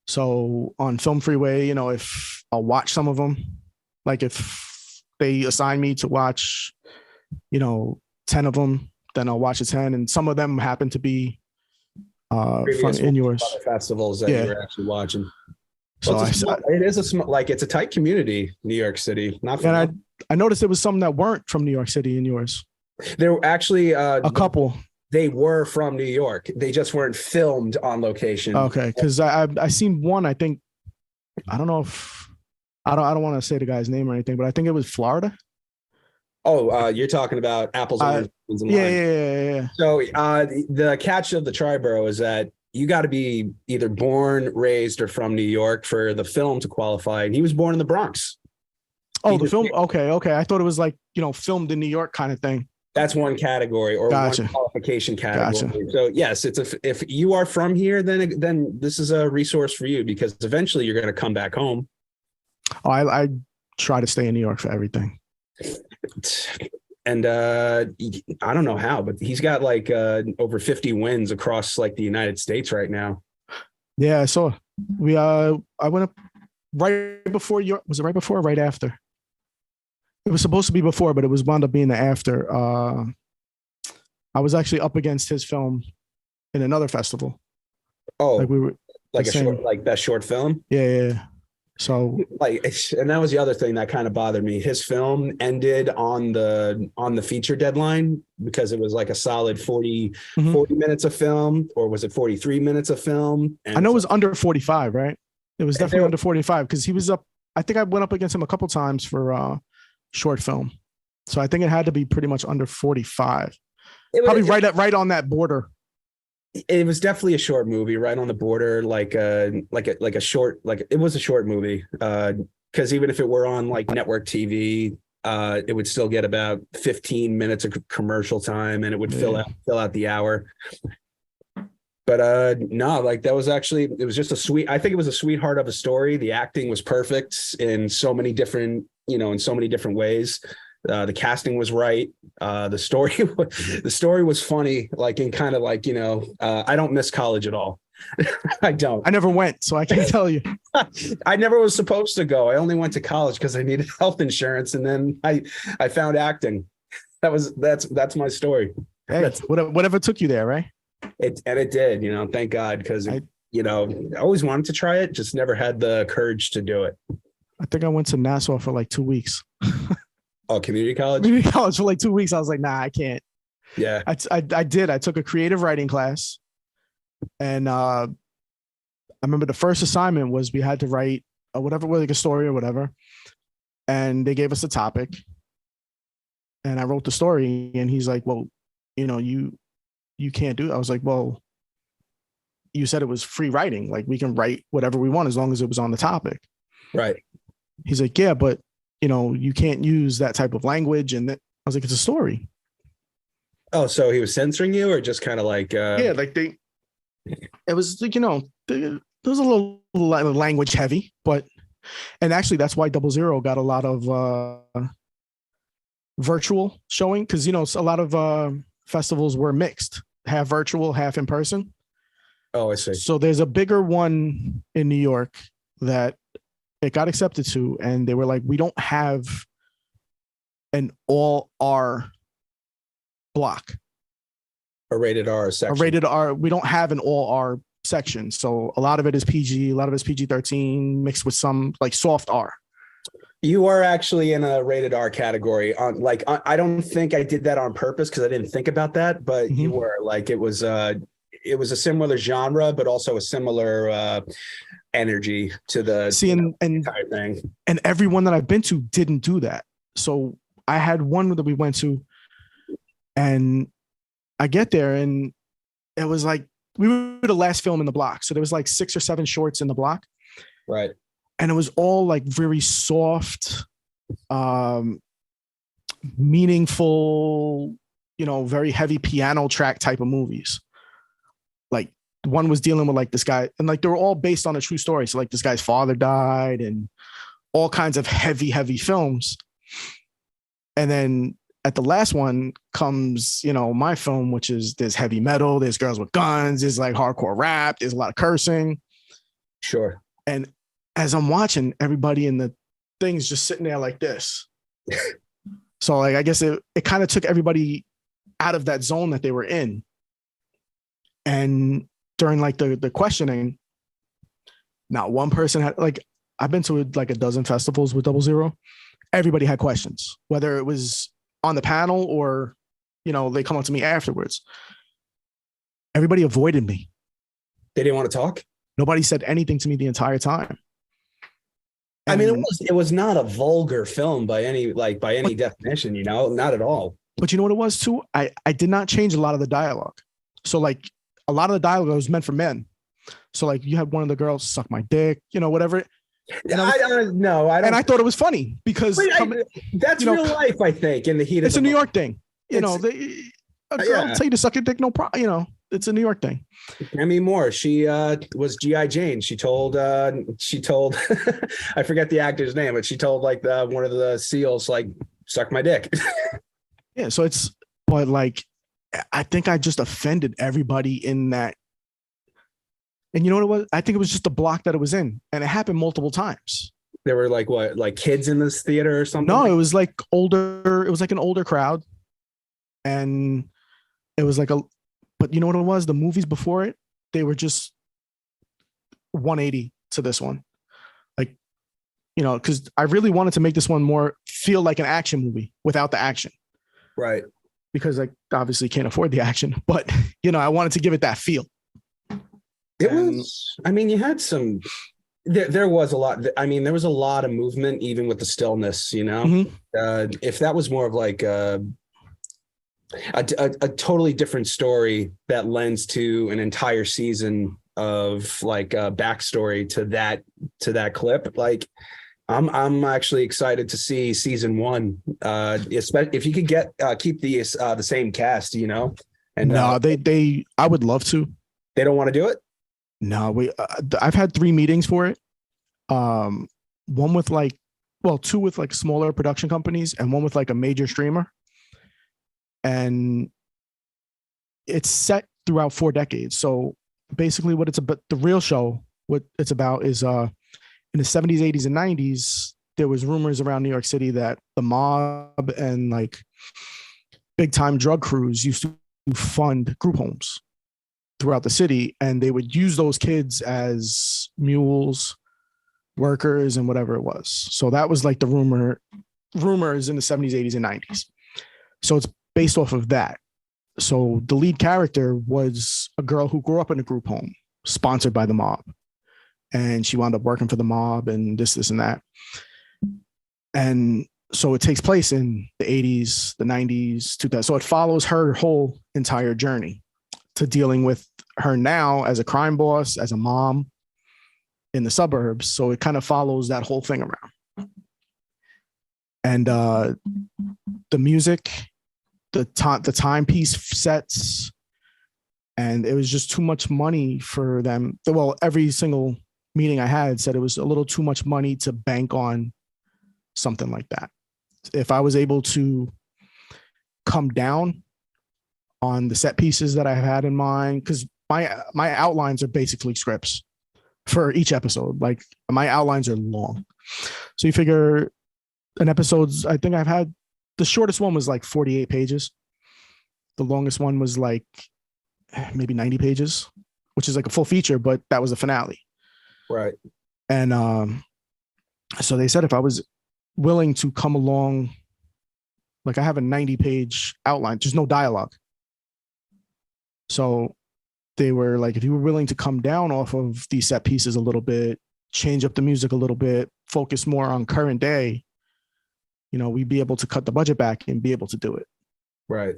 So on Film Freeway, if I'll watch some of them, like if they assign me to watch, 10 of them, then I'll watch the 10. And some of them happen to be from in yours. Other festivals that you were actually watching. So it's a tight community, New York City. And I noticed there was some that weren't from New York City in yours. There were actually a couple. They were from New York. They just weren't filmed on location. Okay, because I seen one. I think I don't know if I don't want to say the guy's name or anything, but I think it was Florida. Oh, you're talking about apples, oranges, and lime. Yeah. So the catch of the Triborough is that you got to be either born, raised, or from New York for the film to qualify. And he was born in the Bronx. Oh, the film. Okay. I thought it was like, filmed in New York kind of thing. That's one category or Gotcha. One qualification category. Gotcha. So yes, if you are from here, then this is a resource for you, because eventually you're going to come back home. Oh, I try to stay in New York for everything. And I don't know how, but he's got like over 50 wins across like the United States right now. Yeah, so I went up right before was it right before or right after? It was supposed to be before, but it was wound up being the after. I was actually up against his film in another festival. Oh, like we were like that short film. Yeah. So and that was the other thing that kind of bothered me. His film ended on the feature deadline because it was like a solid 40 minutes of film, or was it 43 minutes of film? And I know it was under 45, right? It was definitely under 45 because he was up. I think I went up against him a couple times for short film. So I think it had to be pretty much under 45. Probably right on that border. It was definitely a short movie, right on the border, like a short, like it was a short movie. Because even if it were on like network TV, it would still get about 15 minutes of commercial time, and it would fill out the hour. But no, like that was actually, it was just I think it was a sweetheart of a story. The acting was perfect in so many different, in so many different ways. The casting was right. The story was funny, like in kind of like, I don't miss college at all. I don't. I never went, so I can't tell you. I never was supposed to go. I only went to college because I needed health insurance, and then I found acting. That's my story. Hey, whatever took you there, right? It did, thank God, because I always wanted to try it, just never had the courage to do it. I think I went to Nassau for like 2 weeks. Oh, community college? Community college for like 2 weeks. I was like, nah, I can't. Yeah. I did. I took a creative writing class. And I remember the first assignment was we had to write like a story or whatever. And they gave us a topic. And I wrote the story. And he's like, well, you can't do it. I was like, well, you said it was free writing. Like we can write whatever we want as long as it was on the topic. Right. He's like, yeah, but you can't use that type of language. And I was like, it's a story. Oh, so he was censoring you, or just kind of like, yeah, like it was like, there was a little language heavy, and actually that's why 00 got a lot of virtual showing. Cause a lot of festivals were mixed, half virtual, half in person. Oh, I see. So there's a bigger one in New York that it got accepted to, and they were like, we don't have an all R block. A rated R section. A rated R. We don't have an all R section. So a lot of it is PG, a lot of it's PG-13 mixed with some like soft R. You are actually in a rated R category. I don't think I did that on purpose because I didn't think about that, but you were. Like it was a similar genre, but also a similar energy to the entire thing. And everyone that I've been to didn't do that. So I had one that we went to, and I get there, and it was like we were the last film in the block, so there was like 6 or 7 shorts in the block, right? And it was all like very soft, meaningful, very heavy piano track type of movies. Like one was dealing with like this guy, and like they were all based on a true story. So like this guy's father died, and all kinds of heavy films. And then at the last one comes, my film, which is there's heavy metal, there's girls with guns, there's like hardcore rap, there's a lot of cursing. Sure. And as I'm watching, everybody in the thing's just sitting there like this. So like, I guess it kind of took everybody out of that zone that they were in. And during like the questioning, not one person had, like, I've been to like a dozen festivals with 00. Everybody had questions, whether it was on the panel or, they come up to me afterwards. Everybody avoided me. They didn't want to talk? Nobody said anything to me the entire time. And I mean, it was not a vulgar film by any definition, not at all. But you know what it was too? I did not change a lot of the dialogue. So like a lot of the dialogue was meant for men. So like you had one of the girls suck my dick, whatever. And I don't. And I thought it was funny because that's real life, I think, in the heat of it's a New York thing. A girl tell you to suck your dick, no problem. It's a New York thing. Demi Moore, she was G.I. Jane. She told I forget the actor's name, but she told like one of the SEALs like suck my dick. Yeah, so but like I think I just offended everybody in that. And you know what it was? I think it was just the block that it was in, and it happened multiple times. There were like kids in this theater or something? No, it was like older. It was like an older crowd, and it was like but you know what it was? The movies before it, they were just 180 to this one. Like, because I really wanted to make this one more feel like an action movie without the action. Right. Because I obviously can't afford the action, but, I wanted to give it that feel. It was, you had some, there was a lot. There was a lot of movement, even with the stillness, Mm-hmm. If that was more of like a totally different story that lends to an entire season of like a backstory to that clip, like I'm actually excited to see season one. Especially if you could keep the same cast, and No, I would love to. they don't want to do it. No, I've had 3 meetings for it. One with two with like smaller production companies and one with like a major streamer. And it's set throughout 4 decades. So basically what it's about, the real show, what it's about is in the 70s, 80s, and 90s, there was rumors around New York City that the mob and like big time drug crews used to fund group homes throughout the city, and they would use those kids as mules, workers, and whatever it was. So that was like the rumors in the 70s, 80s, and 90s. So it's based off of that. So the lead character was a girl who grew up in a group home sponsored by the mob. And she wound up working for the mob and this, and that. And so it takes place in the 80s, the 90s, 2000. So it follows her whole entire journey to dealing with her now as a crime boss, as a mom in the suburbs. So it kind of follows that whole thing around. And the music, the timepiece sets, and it was just too much money for them. Well, every single meeting I had said it was a little too much money to bank on something like that. If I was able to come down on the set pieces that I had in mind, because my outlines are basically scripts for each episode. Like my outlines are long. So you figure an episode's, I think I've had, the shortest one was like 48 pages. The longest one was like maybe 90 pages, which is like a full feature, but that was the finale. Right. And so they said if I was willing to come along, like I have a 90-page outline, there's no dialogue. So they were like, if you were willing to come down off of these set pieces a little bit, change up the music a little bit, focus more on current day, we'd be able to cut the budget back and be able to do it. Right.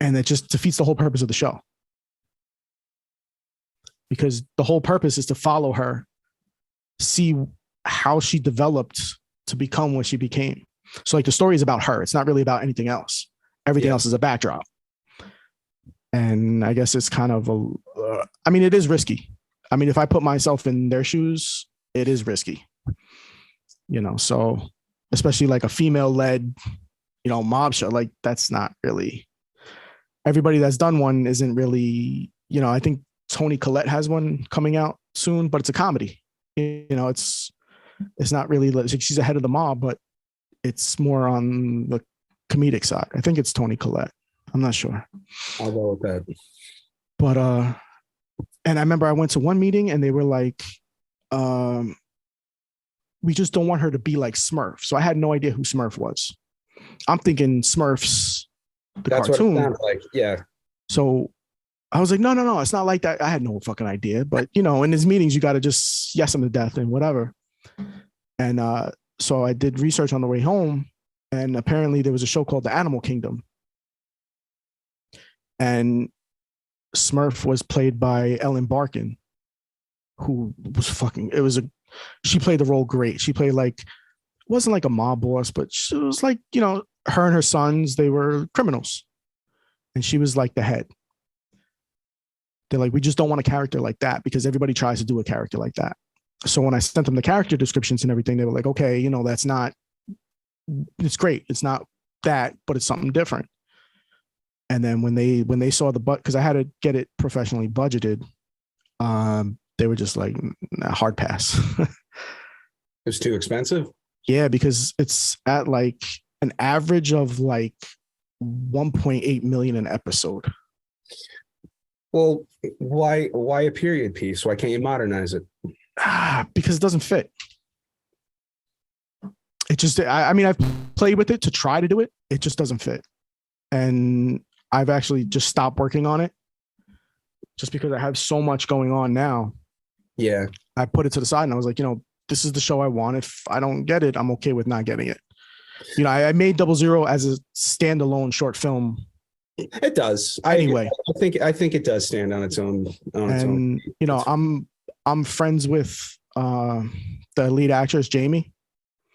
And it just defeats the whole purpose of the show. Because the whole purpose is to follow her, see how she developed to become what she became. So like the story is about her. It's not really about anything else. Everything else is a backdrop. And I guess it's kind of it is risky. I mean, if I put myself in their shoes, it is risky, so especially like a female-led, mob show, like that's not really, everybody that's done one isn't really, I think Toni Collette has one coming out soon, but it's a comedy. It's not really, she's ahead of the mob, but it's more on the comedic side. I think it's Toni Collette. I'm not sure. I'll go with that. But and I remember I went to one meeting and they were like, we just don't want her to be like Smurf. So I had no idea who Smurf was. I'm thinking Smurfs, That's cartoon. what it sounds like. Yeah. So I was like, no, it's not like that. I had no fucking idea. But, in these meetings, you got to just yes them to death and whatever. And so I did research on the way home. And apparently there was a show called The Animal Kingdom. And Smurf was played by Ellen Barkin, who was she played the role great. She played wasn't like a mob boss, but she was like, her and her sons, they were criminals. And she was like the head. They're like, we just don't want a character like that because everybody tries to do a character like that. So when I sent them the character descriptions and everything, they were like, okay, that's not, it's great. It's not that, but it's something different. And then when they saw because I had to get it professionally budgeted, they were just like, nah, hard pass. It's too expensive. Yeah, because it's at like an average of like 1.8 million an episode. Well, why a period piece? Why can't you modernize it? Because it doesn't fit. It just, I've played with it to try to do it. It just doesn't fit. And I've actually just stopped working on it just because I have so much going on now. Yeah. I put it to the side and I was like, this is the show I want. If I don't get it, I'm okay with not getting it. I made 00 as a standalone short film. It does. Anyway, I think it does stand on its own. I'm friends with the lead actress, Jamie.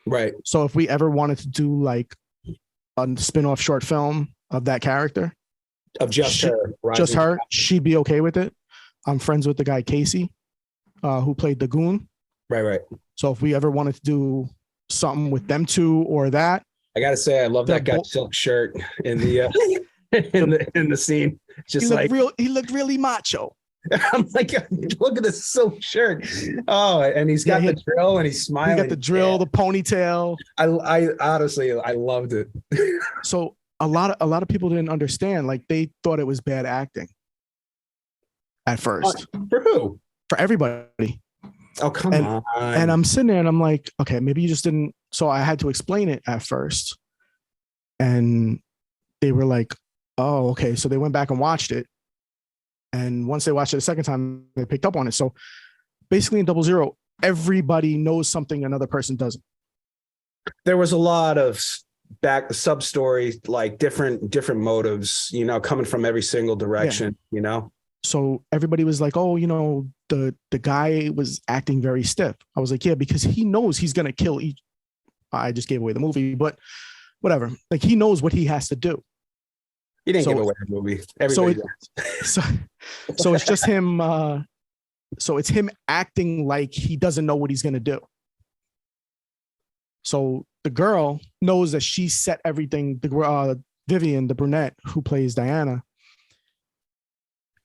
Right. So if we ever wanted to do like a spin-off short film of that character, Of just her. just rising- her, she'd be okay with it. I'm friends with the guy Casey, who played the goon. Right. So if we ever wanted to do something with them two or that, I gotta say, I love They're that guy's both- silk shirt in the in the scene. Just like he looked really macho. I'm like, look at this silk shirt. Oh, and he's got Yeah, the drill and he's He smiling. got the drill, the ponytail. I honestly, I loved it. So a lot of people didn't understand. Like they thought it was bad acting at first For who? for everybody. Oh, come And- on. And I'm sitting there and I'm like, okay, maybe you just didn't. So I had to explain it at first. And they were like, oh, okay. So they went back and watched it. And once they watched it a second time, they picked up on it. So basically in Double Zero, everybody knows something another person doesn't. There was a lot of back sub story, like different motives, coming from every single direction, So everybody was like, oh, the guy was acting very stiff. I was like, yeah, because he knows he's going to kill each. I just gave away the movie, but whatever. Like he knows what he has to do. He didn't So- give away the movie. Everybody So, so it's just him. So it's him acting like he doesn't know what he's going to do. So the girl knows that she set everything. The Vivian, the brunette who plays Diana.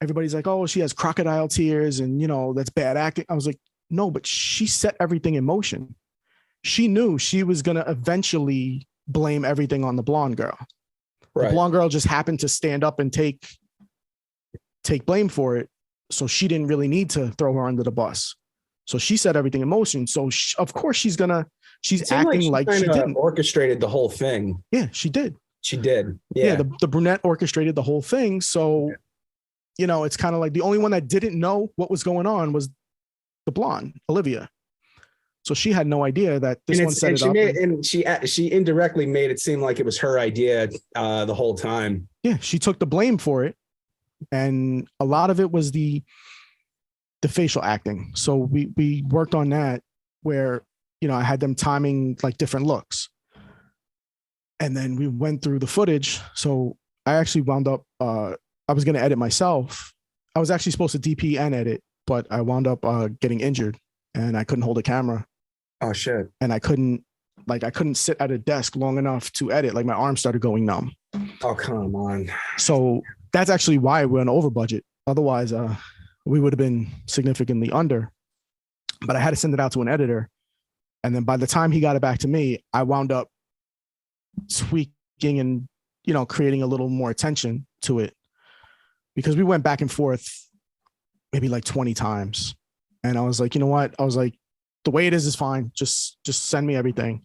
Everybody's like, oh, she has crocodile tears and, that's bad acting. I was like, no, but she set everything in motion. She knew she was going to eventually blame everything on the blonde girl. The Right. blonde girl just happened to stand up and take blame for it. So she didn't really need to throw her under the bus. So she set everything in motion. So of course she's It seemed acting like she kinda didn't. orchestrated the whole thing. Yeah, she did. She did. Yeah, Yeah. the brunette orchestrated the whole thing. So, it's kind of like the only one that didn't know what was going on was the blonde, Olivia. So she had no idea that this one set it up. And she indirectly made it seem like it was her idea the whole time. Yeah, she took the blame for it. And a lot of it was the facial acting. So we worked on that where, I had them timing like different looks. And then we went through the footage. So I actually wound up, I was going to edit myself. I was actually supposed to DP and edit, but I wound up getting injured and I couldn't hold a camera. Oh shit. And I couldn't sit at a desk long enough to edit. Like my arm started going numb. Oh, come on. So that's actually why we're over budget. Otherwise, we would have been significantly under. But I had to send it out to an editor. And then by the time he got it back to me, I wound up tweaking and, creating a little more attention to it because we went back and forth maybe like 20 times. And I was like, you know what? I was like, the way it is fine. Just send me everything.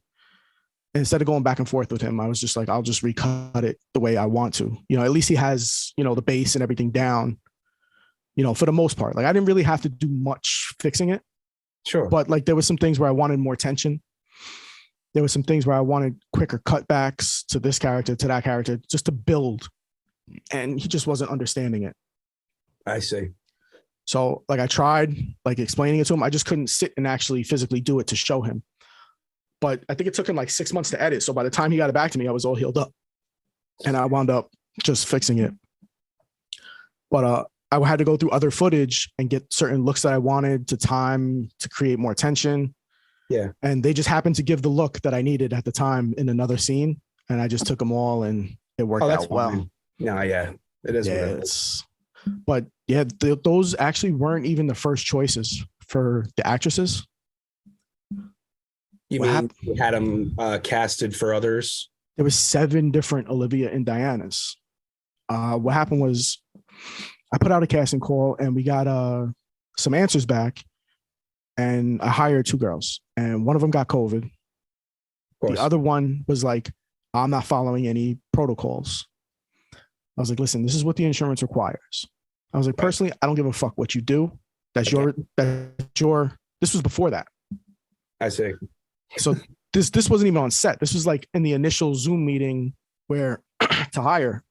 And instead of going back and forth with him, I was just like, I'll just recut it the way I want to. At least he has, the bass and everything down, for the most part. Like I didn't really have to do much fixing it. Sure. But like there was some things where I wanted more tension. There was some things where I wanted quicker cutbacks to this character, to that character, just to build. And he just wasn't understanding it. I see. So like I tried like explaining it to him. I just couldn't sit and actually physically do it to show him. But I think it took him like 6 months to edit. So by the time he got it back to me, I was all healed up. And I wound up just fixing it. But I had to go through other footage and get certain looks that I wanted to time to create more tension. Yeah. And they just happened to give the look that I needed at the time in another scene. And I just took them all and it worked out well. Fine. No, yeah. It is. Yeah, What it is. but yeah, those actually weren't even the first choices for the actresses. You What mean happened? you had them casted for others? There was 7 different Olivia and Dianas. What happened was I put out a casting call and we got some answers back and I hired 2 girls and one of them got COVID. Of course. The other one was like, I'm not following any protocols. I was like, listen, this is what the insurance requires. I was like, personally, I don't give a fuck what you do. This was before that. I see. So this wasn't even on set. This was like in the initial Zoom meeting where to hire.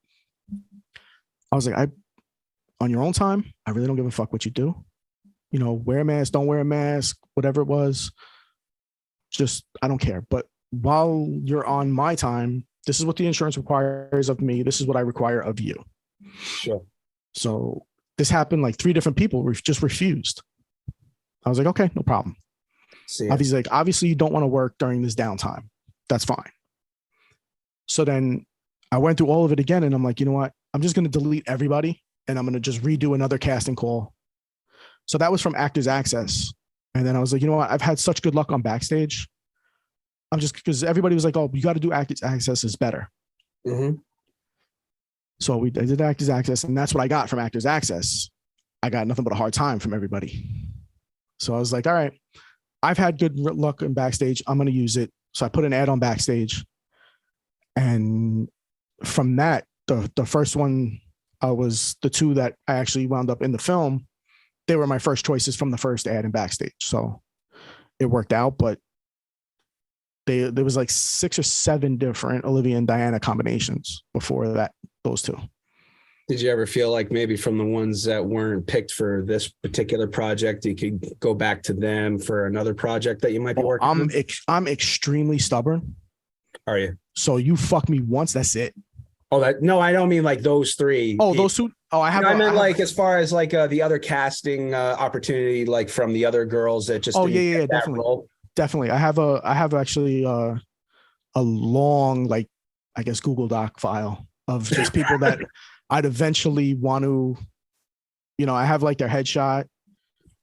I was like, on your own time, I really don't give a fuck what you do. wear a mask, don't wear a mask, whatever it was. Just, I don't care. But while you're on my time, this is what the insurance requires of me. This is what I require of you. Sure. So this happened, like 3 different people just refused. I was like, okay, no problem. See, Obviously you don't want to work during this downtime. That's fine. So then I went through all of it again, and I'm like, you know what? I'm just going to delete everybody, and I'm going to just redo another casting call. So that was from Actors Access. And then I was like, you know what? I've had such good luck on Backstage. Because everybody was like, oh, you got to do Actors Access is better. mm-hmm. So I did Actors Access, and that's what I got from Actors Access. I got nothing but a hard time from everybody. So I was like, all right, I've had good luck in Backstage. I'm going to use it. So I put an ad on Backstage. And from that, the first one was the 2 that I actually wound up in the film. They were my first choices from the first ad in Backstage. So it worked out, but there was like 6 or 7 different Olivia and Diana combinations before that, those 2. Did you ever feel like maybe from the ones that weren't picked for this particular project, you could go back to them for another project that you might be working on? I'm extremely stubborn. Are you? So you fuck me once, that's it. Oh, no, I don't mean like those 3. Oh, those 2. Oh, I meant like as far as like the other casting opportunity, like from the other girls that just. Oh yeah, definitely. Role. Definitely. I have actually a long, like, I guess, Google Doc file of just people that I'd eventually want to, I have like their headshot,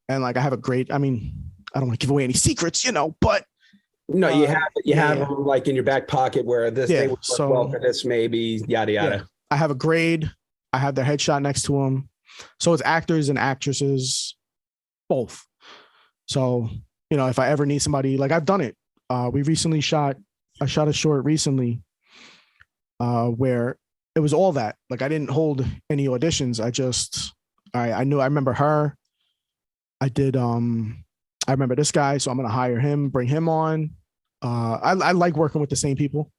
and like I have a great, I mean, I don't want to give away any secrets, but no, you have them like in your back pocket where this they would work well for this, maybe yada yada. Yeah. I have a grade. I have their headshot next to them. So it's actors and actresses, both. So, if I ever need somebody, like I've done it. We recently I shot a short recently where it was all that. Like I didn't hold any auditions. I remember her. I remember this guy, so I'm going to hire him, bring him on. I like working with the same people.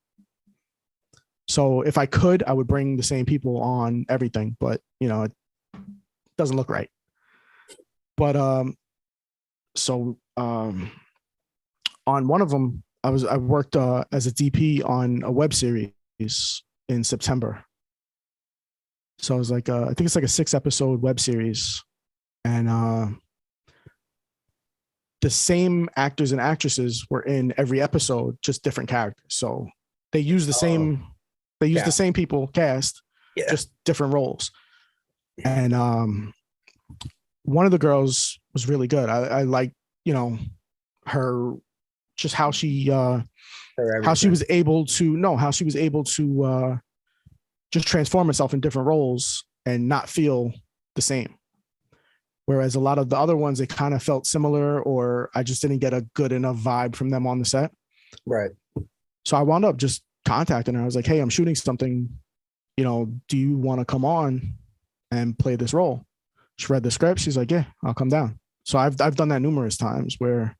So if I could, I would bring the same people on everything, but it doesn't look right. But on one of them, I worked as a DP on a web series in September. So I was like, I think it's like a 6-episode web series, and the same actors and actresses were in every episode, just different characters. So they use the same. They use the same people cast, just different roles. And one of the girls was really good. I like, her, just how she was able to just transform herself in different roles and not feel the same. Whereas a lot of the other ones, it kind of felt similar, or I just didn't get a good enough vibe from them on the set. Right. So I wound up just contacting her. I was like, hey, I'm shooting something, do you want to come on and play this role? She read the script. She's like, yeah, I'll come down. So I've done that numerous times where,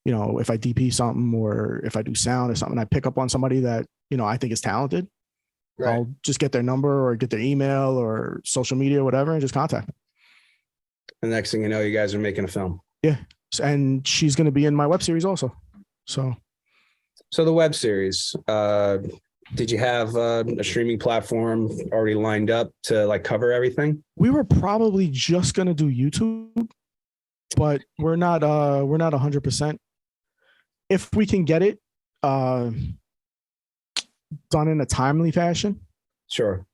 if I DP something or if I do sound or something, I pick up on somebody that, I think is talented. Right. I'll just get their number or get their email or social media or whatever and just contact them. The next thing you know, you guys are making a film. Yeah. And she's going to be in my web series also. So the web series, did you have a streaming platform already lined up to like cover everything? We were probably just going to do YouTube, but we're not 100%. If we can get it done in a timely fashion, sure.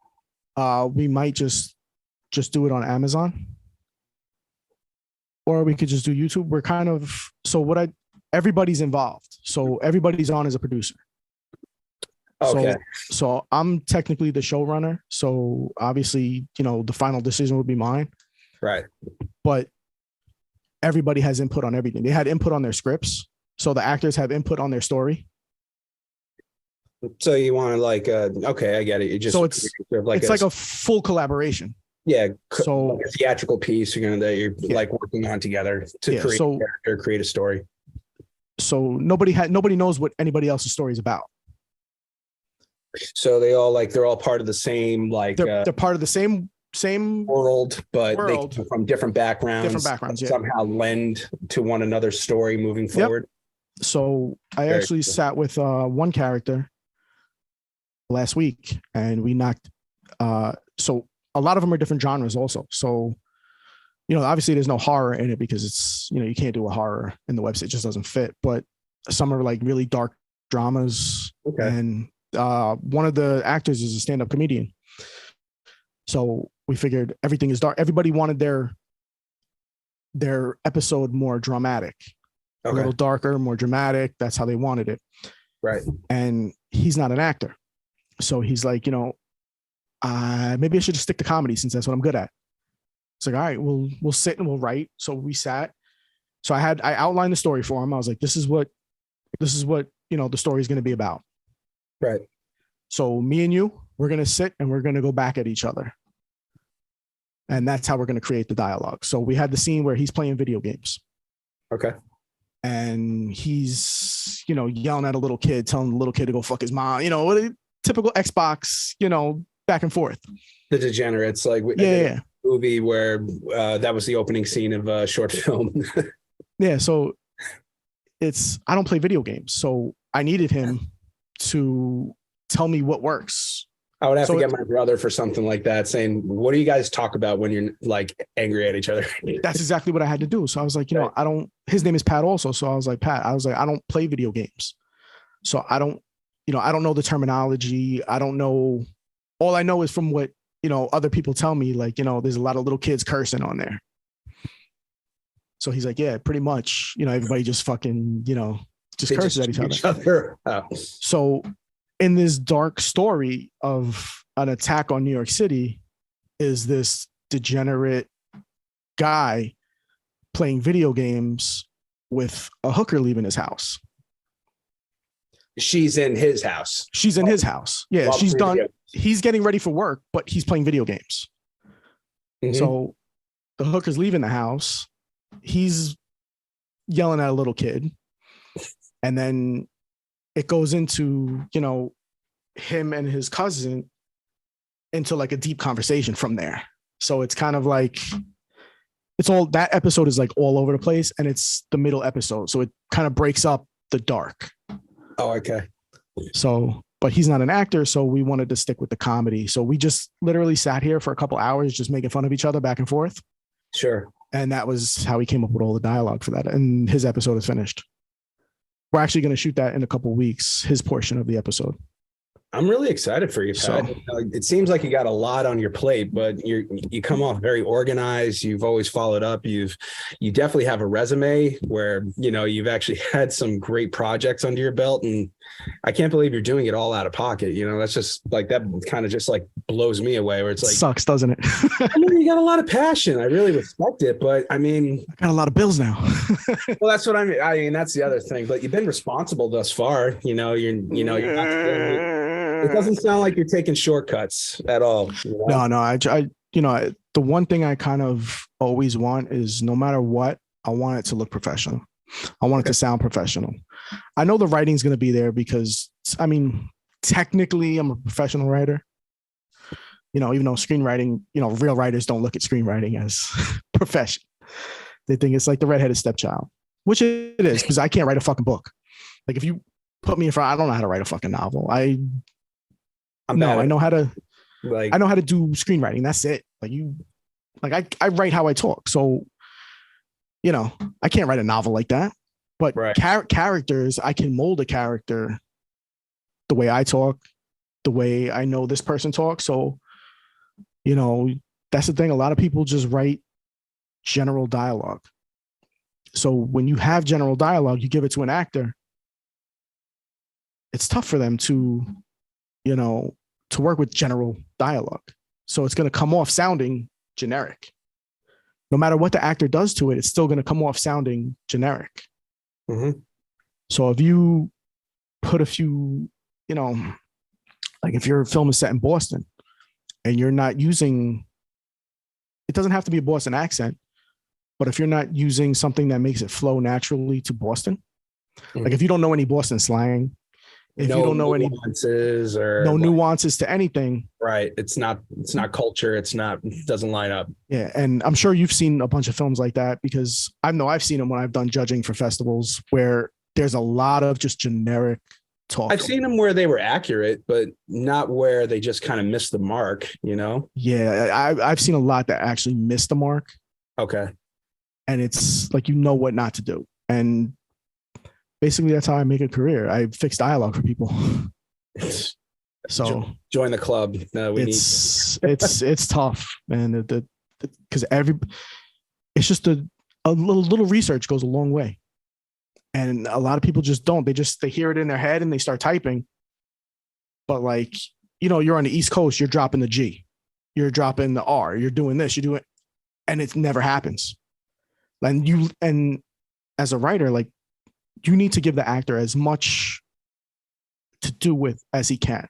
We might just do it on Amazon, or we could just do YouTube. We're kind of, everybody's involved. So everybody's on as a producer. Okay. So I'm technically the showrunner. So obviously, the final decision would be mine. Right. But everybody has input on everything. They had input on their scripts. So the actors have input on their story. So you want to like, okay, I get it. You just, so it's like a full collaboration. Yeah. So like a theatrical piece that you're like working on together to create a character, create a story. So nobody knows what anybody else's story is about. So they're all part of the same, like, they're part of the same same world, but world, they come from different backgrounds, yeah. somehow lend to one another's story moving Yep. forward. So I Very actually cool. sat with one character last week, and we knocked. So a lot of them are different genres, also. So obviously there's no horror in it because it's you can't do a horror in the website; it just doesn't fit. But some are like really dark dramas, Okay. and one of the actors is a stand-up comedian. So we figured everything is dark. Everybody wanted their episode more dramatic, a little darker, more dramatic. That's how they wanted it. Right. And he's not an actor. So he's like, maybe I should just stick to comedy since that's what I'm good at. It's like, all right, we'll sit and we'll write. So we sat. So I outlined the story for him. I was like, this is what the story is going to be about. Right. So me and you, we're going to sit and we're going to go back at each other. And that's how we're going to create the dialogue. So we had the scene where he's playing video games. Okay. And he's, yelling at a little kid, telling the little kid to go fuck his mom, what a typical Xbox, back and forth. The Degenerates, like yeah. movie where that was the opening scene of a short film. Yeah. So I don't play video games. So I needed him to tell me what works. I would have to get my brother for something like that, saying, what do you guys talk about when you're like angry at each other? That's exactly what I had to do. So I was like, his name is Pat also. So I was like, Pat, I don't play video games. So I don't know the terminology. I don't know. All I know is from what, other people tell me, like, there's a lot of little kids cursing on there. So he's like, yeah, pretty much, everybody just fucking, just curses at each other. Oh. So in this dark story of an attack on New York City is this degenerate guy playing video games with a hooker leaving his house. She's in his house. She's in his house. Yeah, she's done. He's getting ready for work, but he's playing video games. Mm-hmm. So the hooker's leaving the house. He's yelling at a little kid. And then it goes into, him and his cousin into like a deep conversation from there. So it's kind of like, that episode is like all over the place, and it's the middle episode. So it kind of breaks up the dark. Oh, okay. So, but he's not an actor, so we wanted to stick with the comedy. So we just literally sat here for a couple hours just making fun of each other back and forth. Sure. And that was how he came up with all the dialogue for that. And his episode is finished. We're actually going to shoot that in a couple of weeks, his portion of the episode. I'm really excited for you, Pat. So, it seems like you got a lot on your plate, but you come off very organized. You've always followed up. You definitely have a resume where, you've actually had some great projects under your belt, and I can't believe you're doing it all out of pocket. That's just like, that kind of just like blows me away, where it's like, sucks, doesn't it? You got a lot of passion. I really respect it, but I got a lot of bills now. Well, that's what I mean, that's the other thing, but you've been responsible thus far. You're not, it doesn't sound like you're taking shortcuts at all. No, the one thing I kind of always want is, no matter what, I want it to look professional. I want it to sound professional. I know the writing's going to be there because, technically I'm a professional writer. Even though screenwriting, real writers don't look at screenwriting as profession. They think it's like the redheaded stepchild, which it is, because I can't write a fucking book. Like, if you put me in front, I don't know how to write a fucking novel. I know how to do screenwriting. That's it. I write how I talk. So, I can't write a novel like that, but characters, I can mold a character the way I talk, the way I know this person talks. So, that's the thing. A lot of people just write general dialogue. So when you have general dialogue, you give it to an actor, it's tough for them to work with general dialogue. So it's going to come off sounding generic. No matter what the actor does to it, it's still going to come off sounding generic. Mm-hmm. So if you put a few, like if your film is set in Boston and you're not using, it doesn't have to be a Boston accent, but if you're not using something that makes it flow naturally to Boston, like if you don't know any Boston slang, if you don't know any nuances or no nuances to anything. Right. It's not culture. It doesn't line up. Yeah. And I'm sure you've seen a bunch of films like that, because I know I've seen them when I've done judging for festivals where there's a lot of just generic talk. I've seen them where they were accurate, but not where they just kind of missed the mark, you know? Yeah. I've seen a lot that actually missed the mark. Okay. And it's like, you know what not to do. And basically that's how I make a career. I fix dialogue for people. So join the club. it's tough, man. Because it's just a little research goes a long way. And a lot of people just don't. They hear it in their head and they start typing. But like, you're on the East Coast, you're dropping the G, you're dropping the R, you're doing this, you do it, and it never happens. And as a writer, like, you need to give the actor as much to do with as he can.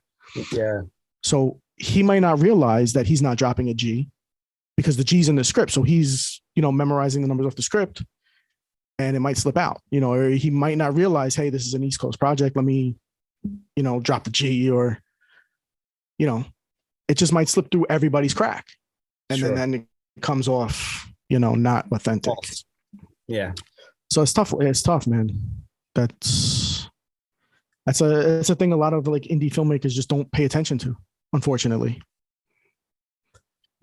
Yeah. So he might not realize that he's not dropping a G because the G's in the script. So he's, memorizing the numbers off the script, and it might slip out, or he might not realize, hey, this is an East Coast project. Let me, drop the G, or, it just might slip through everybody's crack. And then it comes off, not authentic. False. Yeah. So it's tough. It's tough, man. It's a thing a lot of like indie filmmakers just don't pay attention to, unfortunately.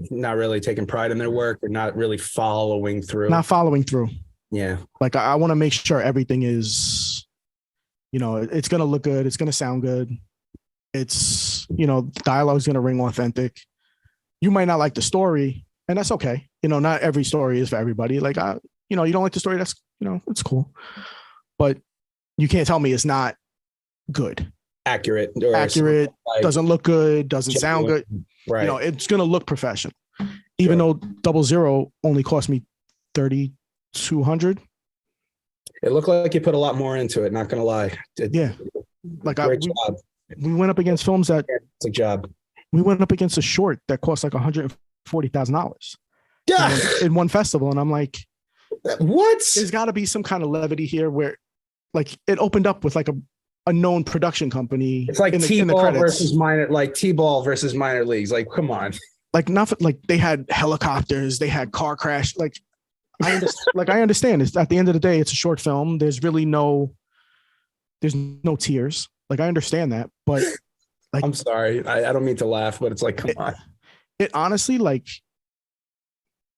Not really taking pride in their work, or not really following through. Not following through. Yeah. Like, I want to make sure everything is, it's going to look good. It's going to sound good. It's, dialogue is going to ring authentic. You might not like the story, and that's okay. Not every story is for everybody. Like, you don't like the story. That's, it's cool. But you can't tell me it's not good. Accurate, doesn't look good, doesn't sound good. Right. It's going to look professional. Even though 00 only cost me $3,200. It looked like you put a lot more into it, not going to lie. Yeah. Like, great job. We went up against films that it's a job. We went up against a short that cost like $140,000 in one festival. And I'm like, what? There's got to be some kind of levity here where, like, it opened up with like a known production company. It's like T-ball versus minor leagues. Like, come on. Like, nothing. Like, they had helicopters, they had car crash. Like, I understand. It's at the end of the day, it's a short film. There's no tears. Like, I understand that, but like, I'm sorry. I don't mean to laugh, but it's like, come on. It honestly, like,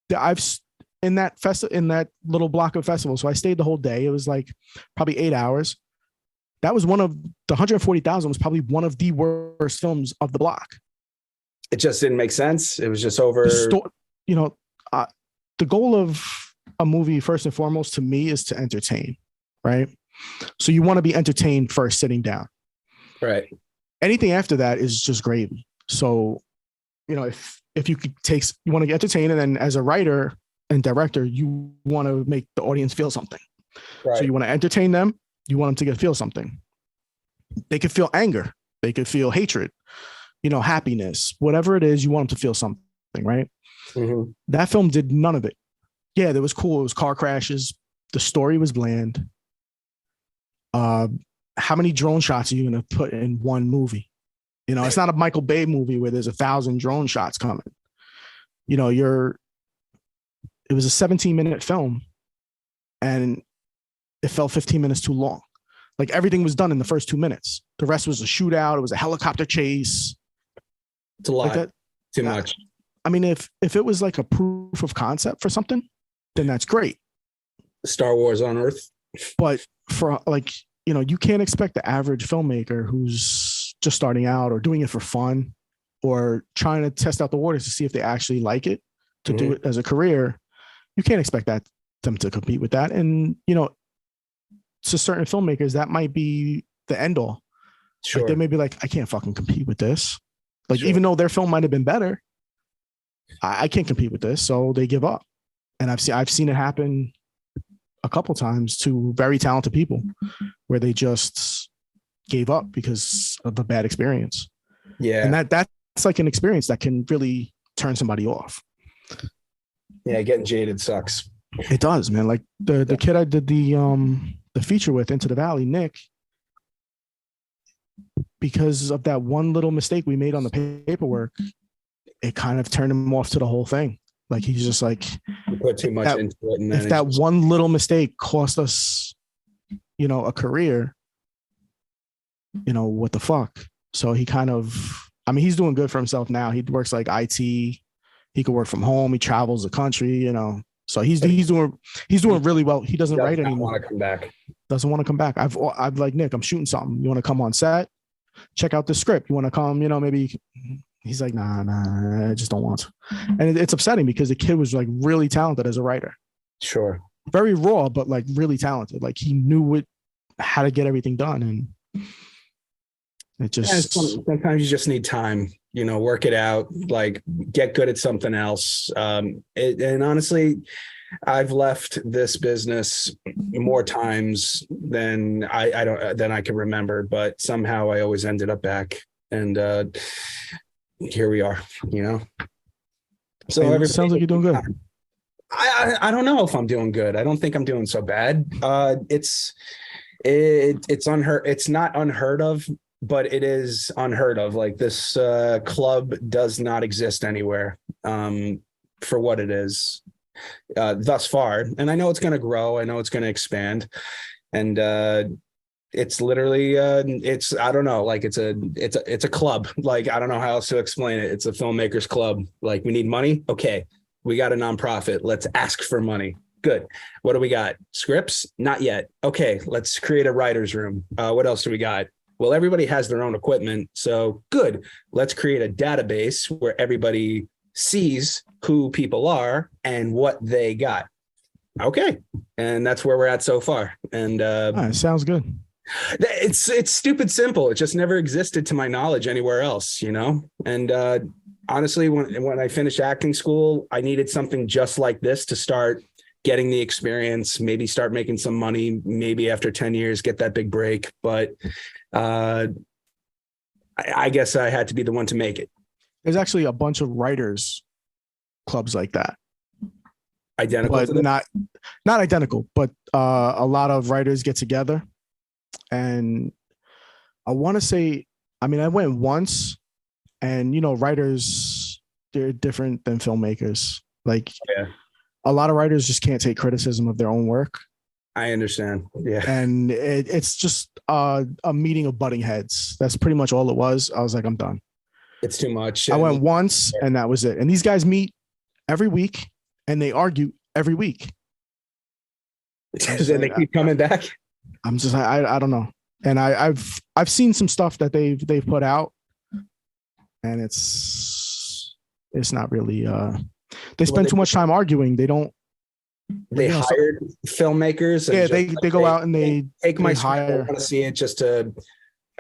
in that little block of festival. So I stayed the whole day. It was like probably 8 hours. That was one of the 140,000 was probably one of the worst films of the block. It just didn't make sense. It was just over. The goal of a movie, first and foremost, to me, is to entertain, right? So you want to be entertained first, sitting down. Right. Anything after that is just gravy. So, if you want to get entertained, and then as a writer and director, you want to make the audience feel something. Right. So you want to entertain them. You want them to feel something. They could feel anger. They could feel hatred, happiness, whatever it is, you want them to feel something, right? Mm-hmm. That film did none of it. Yeah, that was cool. It was car crashes. The story was bland. How many drone shots are you going to put in one movie? It's not a Michael Bay movie where there's 1,000 drone shots coming. It was a 17-minute film, and it felt 15 minutes too long. Like, everything was done in the first 2 minutes. The rest was a shootout. It was a helicopter chase. It's a lot. Like too much. I mean, if it was like a proof of concept for something, then that's great. Star Wars on Earth. But for you can't expect the average filmmaker who's just starting out or doing it for fun or trying to test out the waters to see if they actually like it to do it as a career. You can't expect them to compete with that. And, to certain filmmakers, that might be the end all. Sure. Like, they may be like, I can't fucking compete with this. Like, even though their film might've been better, I can't compete with this. So they give up. And I've seen it happen a couple times to very talented people where they just gave up because of a bad experience. Yeah. And that's like an experience that can really turn somebody off. Yeah. Getting jaded sucks. It does, man. Like the kid I did the feature with, Into the Valley, Nick, because of that one little mistake we made on the paperwork, it kind of turned him off to the whole thing. Like he's just like, You put too much into it, and if then that one little mistake cost us, a career, what the fuck? So he kind of, I mean, he's doing good for himself now. He works like IT. He could work from home. He travels the country, So he's doing really well. He doesn't write anymore. Want to come back. Doesn't want to come back. I've like, Nick, I'm shooting something. You want to come on set? Check out the script. You want to come? Maybe. He's like, nah, I just don't want to. And it's upsetting because the kid was like really talented as a writer. Sure. Very raw, but like really talented. Like he knew how to get everything done, and it just sometimes you just need time. Work it out. Like get good at something else. And honestly, I've left this business more times than I can remember, but somehow I always ended up back, and here we are. So it sounds like you're doing good. I don't know if I'm doing good. I don't think I'm doing so bad. It's unheard. It's not unheard of, but it is unheard of. Like this club does not exist anywhere for what it is thus far. And I know it's going to grow. I know it's going to expand. And it's literally I don't know, like it's a club. Like I don't know how else to explain it. It's a filmmakers club. Like we need money. Okay, we got a nonprofit. Let's ask for money. Good. What do we got? Scripts? Not yet. Okay, let's create a writer's room. What else do we got? Well, everybody has their own equipment. So good. Let's create a database where everybody sees who people are and what they got. Okay. And that's where we're at so far. And sounds good. It's stupid simple. It just never existed to my knowledge anywhere else, And honestly, when I finished acting school, I needed something just like this to start getting the experience, maybe start making some money, maybe after 10 years, get that big break. But I guess I had to be the one to make it. There's actually a bunch of writers clubs like that. Identical, but not identical, but a lot of writers get together. And I want to say, I mean, I went once, and writers, they're different than filmmakers. Like a lot of writers just can't take criticism of their own work. I understand. Yeah. And it's just a meeting of butting heads. That's pretty much all it was. I was like, I'm done. It's too much. I went once and that was it. And these guys meet every week and they argue every week. Then they keep coming back. I'm just, I don't know. And I've seen some stuff that they've put out, and it's not really, they spend too much time arguing. They don't, they hired filmmakers. Yeah. They go out and they take my hire. I want to see it just to,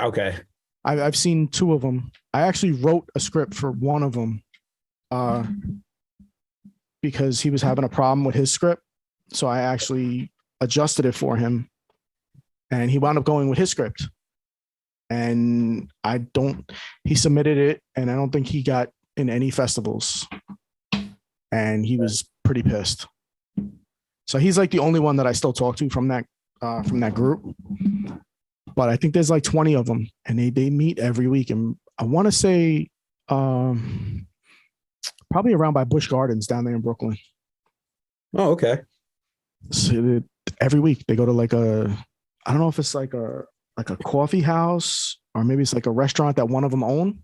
okay. I've seen two of them. I actually wrote a script for one of them because he was having a problem with his script. So I actually adjusted it for him, and he wound up going with his script. And he submitted it, and I don't think he got in any festivals, and he was pretty pissed. So he's like the only one that I still talk to from that group. But I think there's like 20 of them, and they meet every week. And I want to say probably around by Busch Gardens down there in Brooklyn. Oh, okay. So every week they go to like I don't know if it's like a coffee house, or maybe it's like a restaurant that one of them own.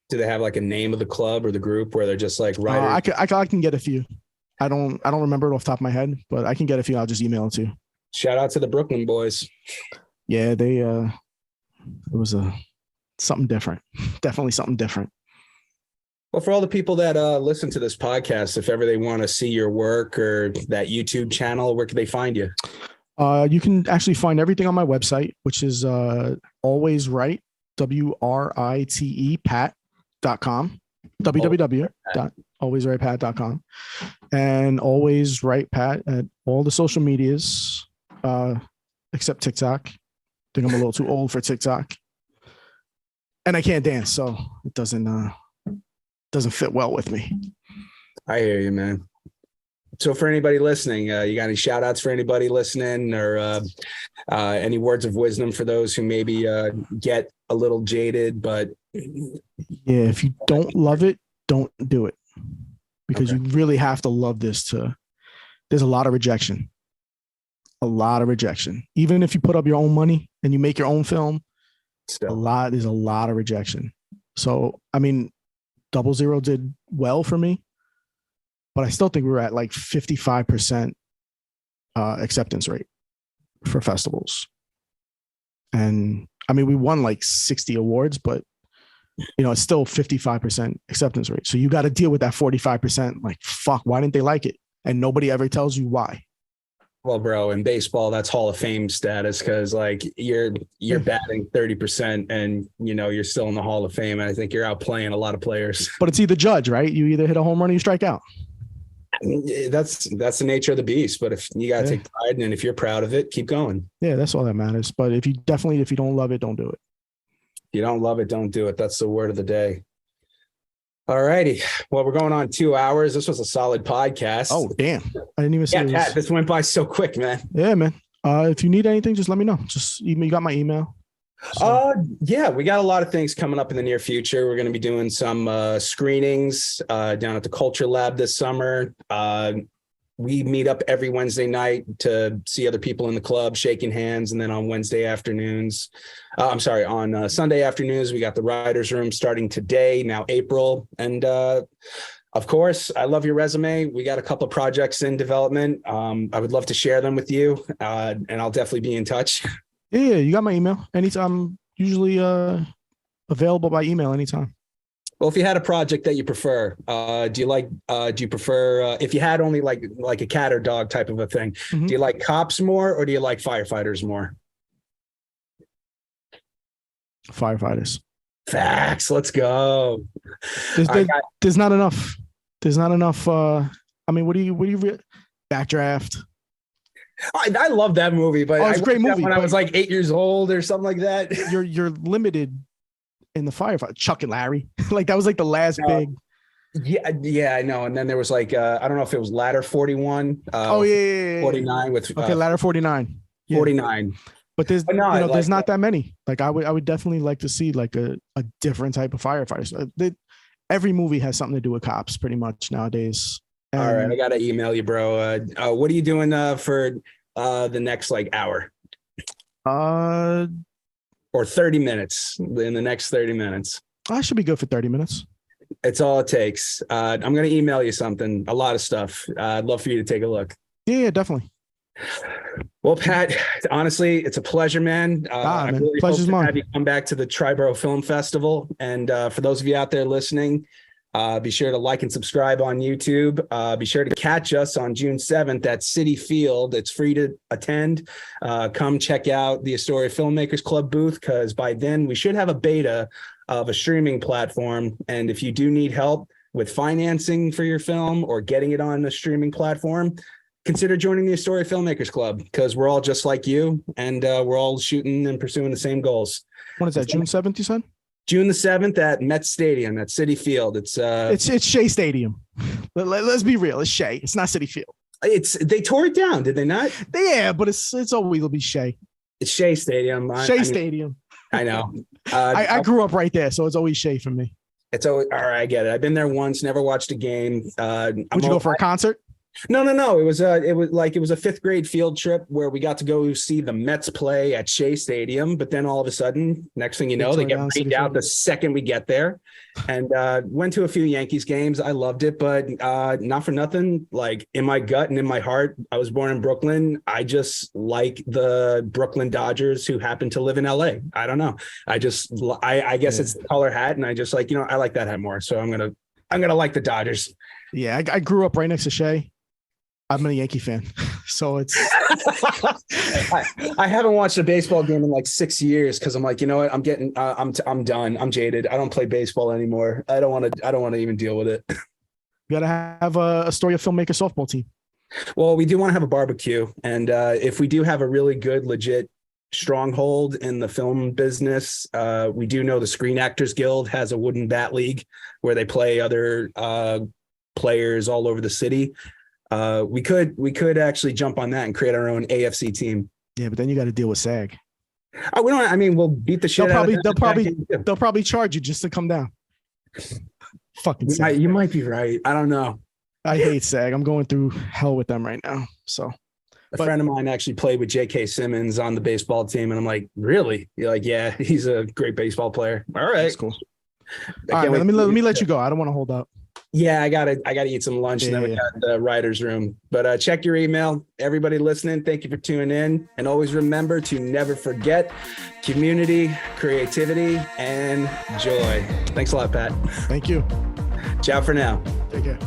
Do they have like a name of the club or the group where they're just like writers? I can get a few. I don't remember it off the top of my head, but I can get a few. I'll just email it to you. Shout out to the Brooklyn boys. Yeah, it was something different. Definitely something different. Well, for all the people that listen to this podcast, if ever they want to see your work or that YouTube channel, where can they find you? You can actually find everything on my website, which is Always Write, WRITE Pat.com, www.alwayswritepat.com, and Always Write Pat at all the social medias, except TikTok. I think I'm a little too old for TikTok, and I can't dance, so it doesn't fit well with me. I hear you, man. So for anybody listening, you got any shout outs for anybody listening, or any words of wisdom for those who maybe get a little jaded, but Yeah, if you don't love it, don't do it, because you really have to love this there's a lot of rejection. A lot of rejection. Even if you put up your own money and you make your own film, there's a lot of rejection. So, I mean, 00 did well for me, but I still think we were at like 55% acceptance rate for festivals. And I mean, we won like 60 awards, but it's still 55% acceptance rate. So you got to deal with that 45%. Like, fuck, why didn't they like it? And nobody ever tells you why. Well, bro, in baseball, that's Hall of Fame status, because like you're batting 30% and you're still in the Hall of Fame. And I think you're outplaying a lot of players. But it's either judge, right? You either hit a home run or you strike out. That's the nature of the beast. But if you gotta take pride, and if you're proud of it, keep going. Yeah, that's all that matters. But if you don't love it, don't do it. If you don't love it, don't do it. That's the word of the day. All righty. Well, we're going on 2 hours. This was a solid podcast. Oh, damn. I didn't even say Pat, this went by so quick, man. Yeah, man. If you need anything, just let me know. Just you got my email. So. Yeah, we got a lot of things coming up in the near future. We're going to be doing some screenings down at the Culture Lab this summer. We meet up every Wednesday night to see other people in the club, shaking hands. And then on Sunday afternoons, we got the writer's room starting today, now April. And of course, I love your resume. We got a couple of projects in development. I would love to share them with you, and I'll definitely be in touch. Yeah, you got my email. Anytime, usually available by email anytime. Well, if you had a project that you prefer, do you prefer, if you had only like a cat or dog type of a thing, mm-hmm. Do you like cops more or do you like firefighters more? Firefighters. Facts. Let's go. There's not enough. There's not enough. I mean, what do you Backdraft? I love that movie, but it's a great movie. When I was like 8 years old or something like that. You're limited in the firefight. Chuck and Larry, like that was like the last big. Yeah, I know. And then there was like I don't know if it was Ladder 41. 49 with Ladder 49. 49. But there's there's not that many. Like I would definitely like to see like a different type of firefighters. Every movie has something to do with cops pretty much nowadays. All right, I gotta email you, bro. What are you doing for the next like hour? Or 30 minutes in the next 30 minutes. I should be good for 30 minutes. It's all it takes. I'm going to email you something, a lot of stuff. I'd love for you to take a look. Yeah, definitely. Well, Pat, honestly, it's a pleasure, man. I really hope to have you come back to the Triborough Film Festival. And for those of you out there listening, be sure to like and subscribe on YouTube. Be sure to catch us on June 7th at City Field. It's free to attend. Come check out the Astoria Filmmakers Club booth, because by then we should have a beta of a streaming platform. And if you do need help with financing for your film or getting it on a streaming platform, consider joining the Astoria Filmmakers Club, because we're all just like you, and we're all shooting and pursuing the same goals. What is that, June 7th, you said? June the 7th at Met Stadium at City Field. It's Shea Stadium. Let's be real. It's Shea. It's not City Field. They tore it down, did they not? Yeah, but it's always will be Shea. It's Shea Stadium. Stadium. I know. I grew up right there, so it's always Shea for me. It's always all right. I get it. I've been there once, never watched a game. Would you go for a concert? No. It was a fifth grade field trip where we got to go see the Mets play at Shea Stadium. But then all of a sudden, next thing you know, they get rained out the second we get there. And went to a few Yankees games. I loved it, but not for nothing. Like in my gut and in my heart, I was born in Brooklyn. I just like the Brooklyn Dodgers, who happen to live in LA. I don't know. I guess it's the color hat, and I just like I like that hat more. So I'm gonna like the Dodgers. Yeah, I grew up right next to Shea. I'm a Yankee fan, so it's. I haven't watched a baseball game in like 6 years because I'm like, you know what? I'm done. I'm jaded. I don't play baseball anymore. I don't want to even deal with it. You gotta have a Astoria Filmmaker softball team. Well, we do want to have a barbecue, and if we do have a really good, legit stronghold in the film business, we do know the Screen Actors Guild has a wooden bat league where they play other players all over the city. We could actually jump on that and create our own AFC team. Yeah, but then you got to deal with SAG. We don't. I mean, we'll beat the shit out of them. They'll probably charge you just to come down. Fucking SAG. You might be right. I don't know. I hate SAG. I'm going through hell with them right now. So a friend of mine actually played with J.K. Simmons on the baseball team, and I'm like, really? You're like, yeah, he's a great baseball player. All right, that's cool. All right, man, let me let you go. I don't want to hold up. Yeah, I gotta eat some lunch, and then we got the writer's room. But check your email. Everybody listening, thank you for tuning in. And always remember to never forget community, creativity, and joy. Thanks a lot, Pat. Thank you. Ciao for now. Take care.